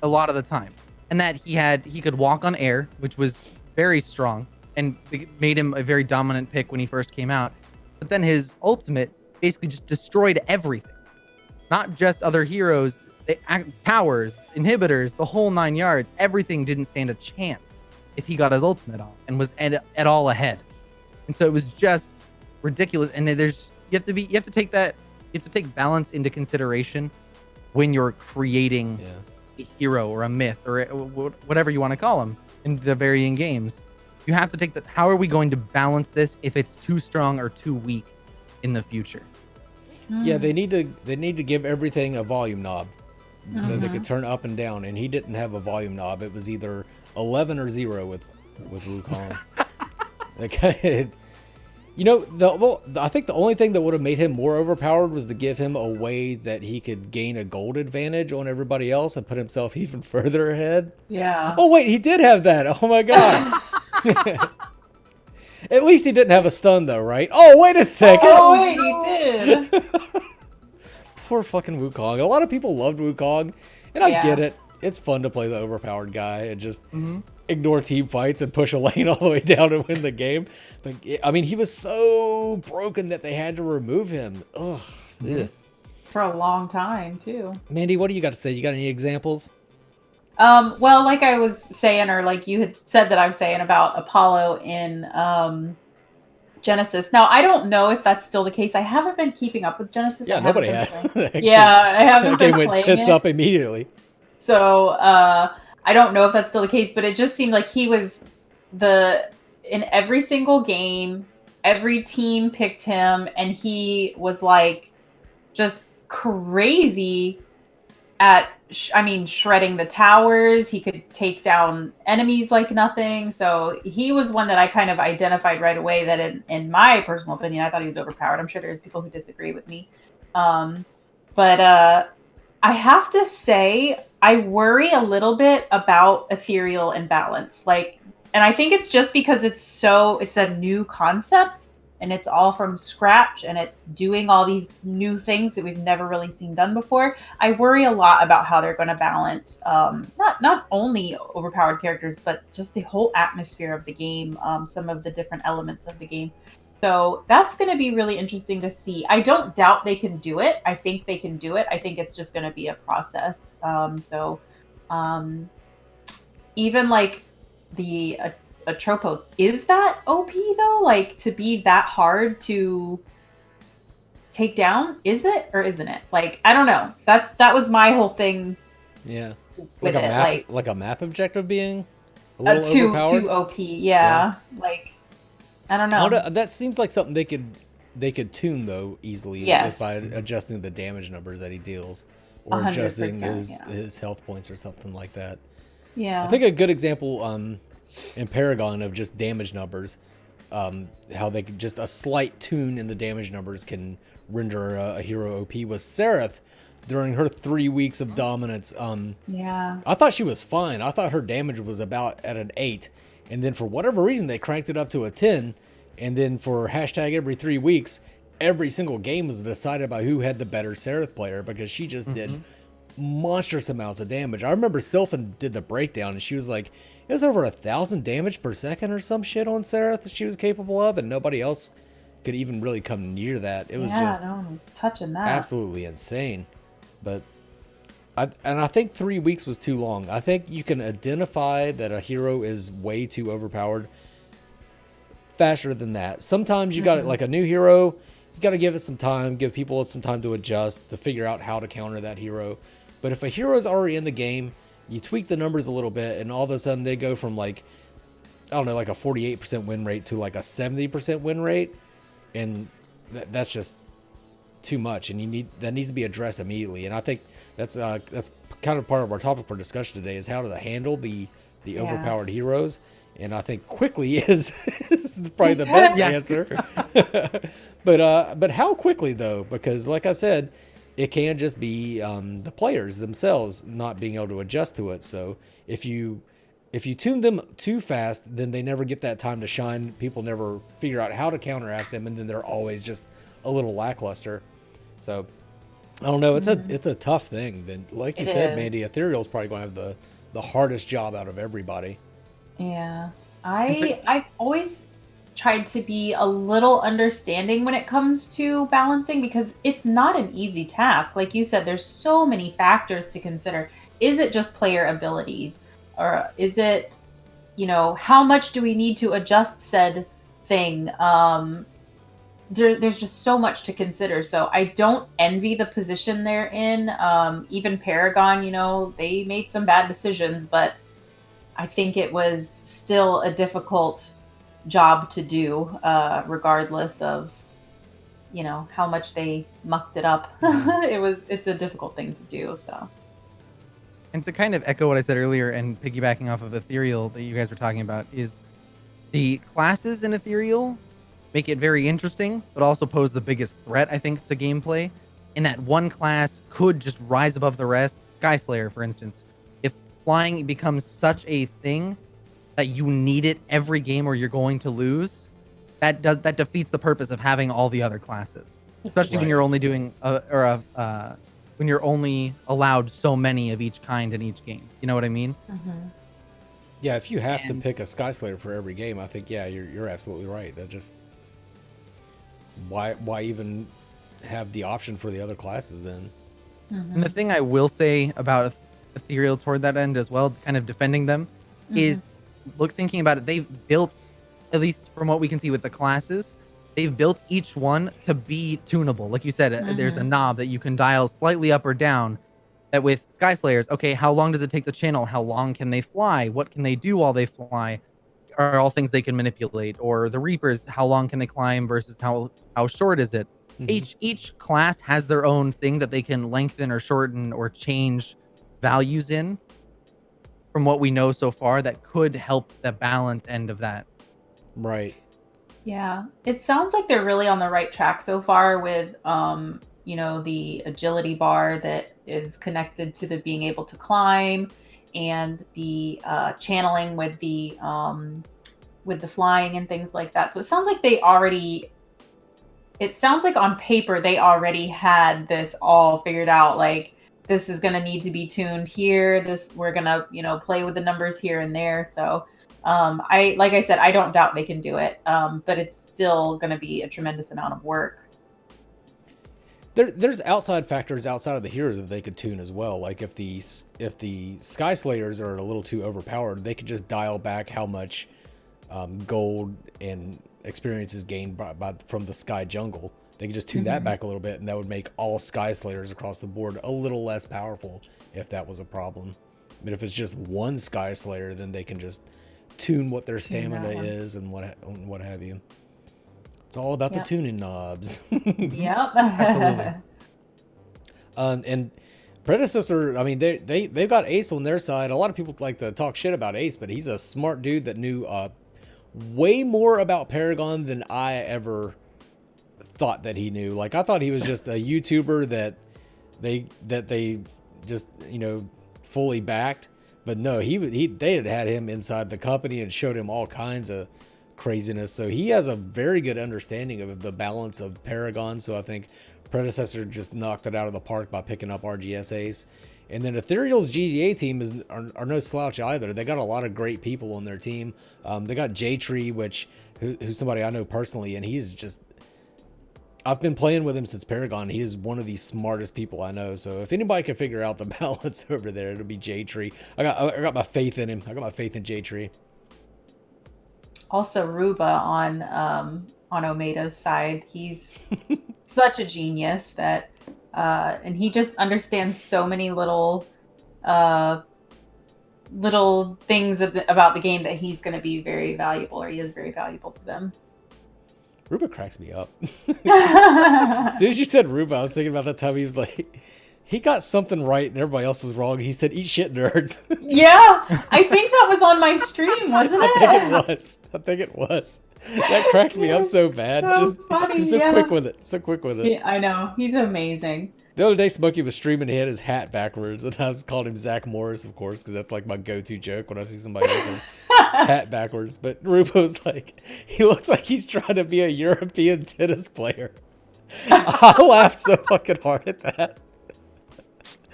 Speaker 3: a lot of the time. And that he could walk on air, which was very strong and it made him a very dominant pick when he first came out. But then his ultimate basically just destroyed everything. Not just other heroes, towers, inhibitors, the whole 9 yards. Everything didn't stand a chance if he got his ultimate off and was at all ahead. And so it was just ridiculous. And you have to take balance into consideration when you're creating a hero or a myth or whatever you want to call them in the varying games. You have to take that. How are we going to balance this if it's too strong or too weak in the future?
Speaker 1: Yeah, they need to give everything a volume knob that they could turn up and down, and he didn't have a volume knob. It was either 11 or 0 with Wukong. Okay. I think the only thing that would have made him more overpowered was to give him a way that he could gain a gold advantage on everybody else and put himself even further ahead.
Speaker 2: Yeah.
Speaker 1: Oh, wait, he did have that. Oh, my God. At least he didn't have a stun, though, right? Oh, wait a second.
Speaker 2: Oh, wait, he did.
Speaker 1: Poor fucking Wukong. A lot of people loved Wukong, and I get it. It's fun to play the overpowered guy and just ignore team fights and push a lane all the way down to win the game. But I mean, he was so broken that they had to remove him. Ugh.
Speaker 2: For a long time, too.
Speaker 1: Mandi, what do you got to say? You got any examples?
Speaker 2: Well, like I was saying, or like you had said that I'm saying about Apollo in Genesis. Now, I don't know if that's still the case. I haven't been keeping up with Genesis.
Speaker 1: Yeah, nobody has.
Speaker 2: I haven't been playing
Speaker 1: went tits up immediately.
Speaker 2: So I don't know if that's still the case, but it just seemed like he was in every single game, every team picked him, and he was like just crazy at shredding the towers. He could take down enemies like nothing. So he was one that I kind of identified right away that in my personal opinion, I thought he was overpowered. I'm sure there's people who disagree with me. But I have to say, I worry a little bit about ethereal and balance. And I think it's just because it's a new concept and it's all from scratch and it's doing all these new things that we've never really seen done before. I worry a lot about how they're going to balance not only overpowered characters, but just the whole atmosphere of the game, some of the different elements of the game. So that's going to be really interesting to see. I don't doubt they can do it. I think they can do it. I think it's just going to be a process. Even like the Atropos, is that OP though? Like to be that hard to take down? Is it or isn't it? Like I don't know. That was my whole thing.
Speaker 1: Yeah.
Speaker 2: With
Speaker 1: Like a map objective being a little overpowered?
Speaker 2: Too OP. Yeah. Like I don't know.
Speaker 1: That seems like something they could tune though easily just by adjusting the damage numbers that he deals or adjusting his health points or something like that.
Speaker 2: Yeah.
Speaker 1: I think a good example in Paragon of just damage numbers, how they could just a slight tune in the damage numbers can render a hero OP was Seraph during her 3 weeks of dominance. I thought she was fine. I thought her damage was about at an 8. And then for whatever reason, they cranked it up to a 10. And then for hashtag every 3 weeks, every single game was decided by who had the better Seraph player because she just did monstrous amounts of damage. I remember Sylphan did the breakdown, and she was like, it was over 1,000 damage per second or some shit on Seraph that she was capable of, and nobody else could even really come near that. It was just
Speaker 2: no one was touching that.
Speaker 1: absolutely insane. But I think 3 weeks was too long. I think you can identify that a hero is way too overpowered faster than that. Sometimes you got like a new hero, you got to give it some time, give people some time to adjust, to figure out how to counter that hero. But if a hero is already in the game, you tweak the numbers a little bit, and all of a sudden they go from like, I don't know, like a 48% win rate to like a 70% win rate, and that's just too much, and that needs to be addressed immediately. And I think that's kind of part of our topic for discussion today, is how to handle the overpowered heroes. And I think quickly is probably the best answer. But how quickly though? Because like I said, it can just be the players themselves not being able to adjust to it. So if you tune them too fast, then they never get that time to shine. People never figure out how to counteract them, and then they're always just a little lackluster. So I don't know. It's a tough thing. Then, like you said, Mandi, Ethereal's probably going to have the hardest job out of everybody.
Speaker 2: Yeah, I've always tried to be a little understanding when it comes to balancing, because it's not an easy task. Like you said, there's so many factors to consider. Is it just player abilities, or is it, how much do we need to adjust said thing? There's just so much to consider. So I don't envy the position they're in. Even Paragon, they made some bad decisions, but I think it was still a difficult job to do, regardless of, how much they mucked it up. It's a difficult thing to do. So,
Speaker 3: and to kind of echo what I said earlier and piggybacking off of Ethereal that you guys were talking about, is the classes in Ethereal make it very interesting, but also pose the biggest threat, I think, to gameplay. In that one class could just rise above the rest. Sky Slayer, for instance. Flying becomes such a thing that you need it every game or you're going to lose. That defeats the purpose of having all the other classes, especially when you're only doing when you're only allowed so many of each kind in each game. You know what I mean?
Speaker 2: Mm-hmm.
Speaker 1: Yeah, if you have to pick a Sky Slayer for every game, I think you're absolutely right. That just why even have the option for the other classes then?
Speaker 2: Mm-hmm.
Speaker 3: And the thing I will say about Ethereal toward that end as well, kind of defending them, is thinking about it, they've built, at least from what we can see with the classes, they've built each one to be tunable. Like you said, there's a knob that you can dial slightly up or down. That with Sky Slayers, okay, how long does it take to channel? How long can they fly? What can they do while they fly? Are all things they can manipulate. Or the Reapers, how long can they climb versus how short is it? Each class has their own thing that they can lengthen or shorten or change values in, from what we know so far, that could help the balance end of that.
Speaker 1: Right.
Speaker 2: Yeah, it sounds like they're really on the right track so far with the agility bar that is connected to the being able to climb, and the channeling with the flying and things like that. So it sounds like on paper they already had this all figured out. Like, this is going to need to be tuned here. We're going to, play with the numbers here and there. So, like I said, I don't doubt they can do it. But it's still going to be a tremendous amount of work.
Speaker 1: There's outside factors outside of the heroes that they could tune as well. Like if the Sky Slayers are a little too overpowered, they could just dial back how much gold and experience is gained from the Sky Jungle. They could just tune that back a little bit, and that would make all Sky Slayers across the board a little less powerful if that was a problem. But if it's just one Sky Slayer, then they can just tune what their stamina is and what have you. It's all about the tuning knobs.
Speaker 2: Yep.
Speaker 3: Absolutely.
Speaker 1: And Predecessor, I mean, they've got Ace on their side. A lot of people like to talk shit about Ace, but he's a smart dude that knew way more about Paragon than I ever thought that he knew. Like, I thought he was just a YouTuber that they just fully backed, but no, they had him inside the company and showed him all kinds of craziness. So he has a very good understanding of the balance of Paragon. So I think Predecessor just knocked it out of the park by picking up RGS Ace. And then Ethereal's GGA team are no slouch either. They got a lot of great people on their team. They got J-Tree, who's somebody I know personally, and he's just... I've been playing with him since Paragon. He is one of the smartest people I know. So if anybody can figure out the balance over there, it'll be J-Tree. I got my faith in him. I got my faith in J-Tree.
Speaker 2: Also, Ruba on Omeda's side. He's such a genius that, and he just understands so many little things about the game that he's going to be very valuable, or he is very valuable to them.
Speaker 1: Ruba cracks me up. As soon as you said Ruba, I was thinking about that time he was like, he got something right and everybody else was wrong. He said, "Eat shit, nerds."
Speaker 2: Yeah, I think that was on my stream, wasn't it?
Speaker 1: I think it was. That cracked me up so bad.
Speaker 2: So funny,
Speaker 1: He's so quick with it. So quick with it.
Speaker 2: Yeah, I know. He's amazing.
Speaker 1: The other day, Smokey was streaming. He had his hat backwards, and I was calling him Zach Morris, of course, because that's like my go-to joke when I see somebody with their hat backwards. But Rubo was like, he looks like he's trying to be a European tennis player. I laughed so fucking hard at that.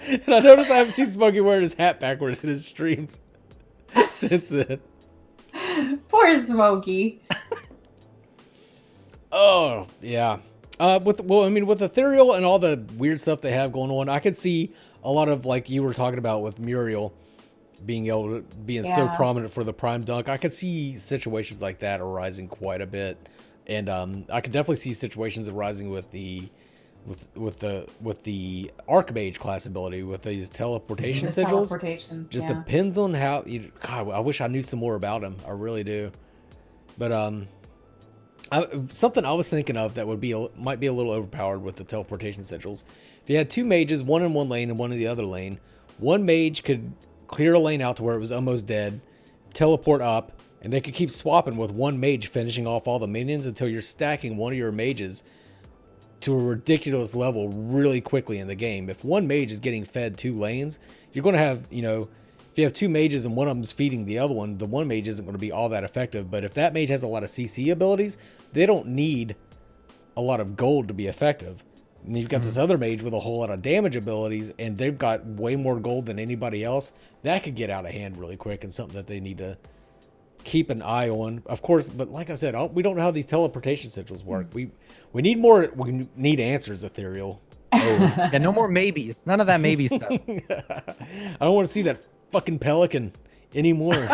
Speaker 1: And I noticed I haven't seen Smokey wearing his hat backwards in his streams since then.
Speaker 2: Poor Smokey.
Speaker 1: Oh, yeah. With Ethereal and all the weird stuff they have going on, I could see a lot of, like you were talking about with Muriel being so prominent for the Prime Dunk. I could see situations like that arising quite a bit. And I could definitely see situations arising with the Archmage class ability with these teleportation sigils. Just depends on how God, I wish I knew some more about him. I really do. But something I was thinking of that might be a little overpowered with the teleportation sigils. If you had two mages, one in one lane and one in the other lane, one mage could clear a lane out to where it was almost dead, teleport up, and they could keep swapping with one mage finishing off all the minions until you're stacking one of your mages to a ridiculous level really quickly in the game. If one mage is getting fed two lanes, you're going to have, if you have two mages and one of them's feeding the other one, the one mage isn't going to be all that effective. But if that mage has a lot of CC abilities, they don't need a lot of gold to be effective. And you've got this other mage with a whole lot of damage abilities, and they've got way more gold than anybody else. That could get out of hand really quick, and something that they need to keep an eye on. Of course, but like I said, we don't know how these teleportation sigils work. We need more. We need answers, Ethereal.
Speaker 3: Oh. Yeah, no more maybes. None of that maybe stuff.
Speaker 1: I don't want to see that fucking pelican anymore.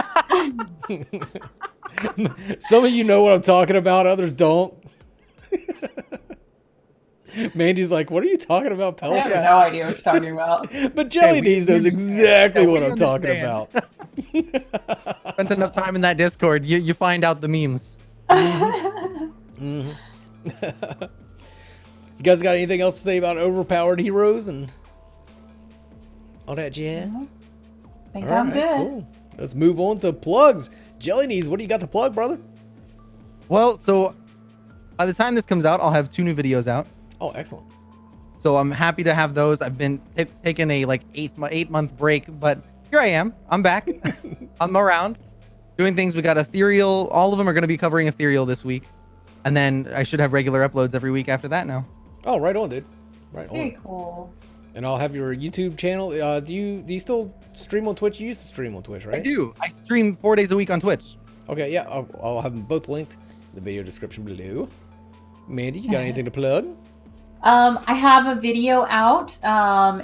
Speaker 1: Some of you know what I'm talking about, others don't. Mandy's like, "What are you talking about, pelican?"
Speaker 2: I have no idea what you're talking about.
Speaker 1: But JellyKnees knows exactly what I'm talking about.
Speaker 3: Spent enough time in that Discord, you find out the memes.
Speaker 1: You guys got anything else to say about Overpowered Heroes and all that jazz?
Speaker 2: I think I'm good.
Speaker 1: Cool. Let's move on to plugs. JellyKnees, what do you got to plug, brother?
Speaker 3: Well, so by the time this comes out, I'll have 2 new videos out.
Speaker 1: Oh, excellent.
Speaker 3: So I'm happy to have those. I've been taking a 8-month break, but here I am. I'm back. I'm around doing things. We got Ethereal. All of them are going to be covering Ethereal this week. And then I should have regular uploads every week after that now.
Speaker 1: Oh, right on, dude. Right on.
Speaker 2: Very cool.
Speaker 1: And I'll have your YouTube channel. Do you still stream on Twitch? You used to stream on Twitch, right?
Speaker 3: I do. I stream 4 days a week on Twitch. Okay,
Speaker 1: yeah. I'll have them both linked in the video description below. Mandy, you got anything to plug?
Speaker 2: I have a video out.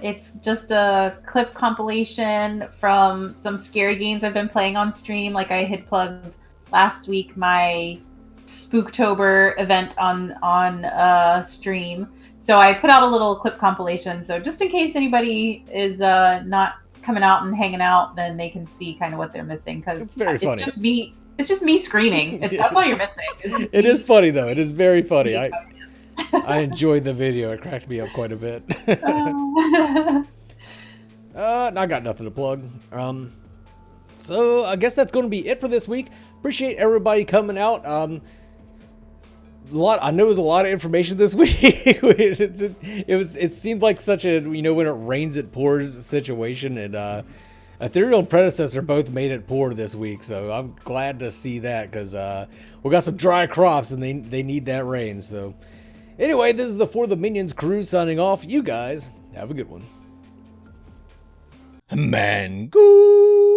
Speaker 2: It's just a clip compilation from some scary games I've been playing on stream. Like I had plugged last week my Spooktober event on stream. So I put out a little clip compilation. So just in case anybody is not coming out and hanging out, then they can see kind of what they're missing. Because it's
Speaker 1: very funny.
Speaker 2: It's just me screaming. That's all you're missing.
Speaker 1: It is funny though. It is very funny. I enjoyed the video. It cracked me up quite a bit. I got nothing to plug. So I guess that's going to be it for this week. Appreciate everybody coming out. I know it was a lot of information this week. It seemed like such a when it rains it pours situation, and Ethereal and Predecessor both made it pour this week, so I'm glad to see that because we got some dry crops and they need that rain. So anyway, this is the For the Minions Kruz signing off. You guys have a good one. ManGoose.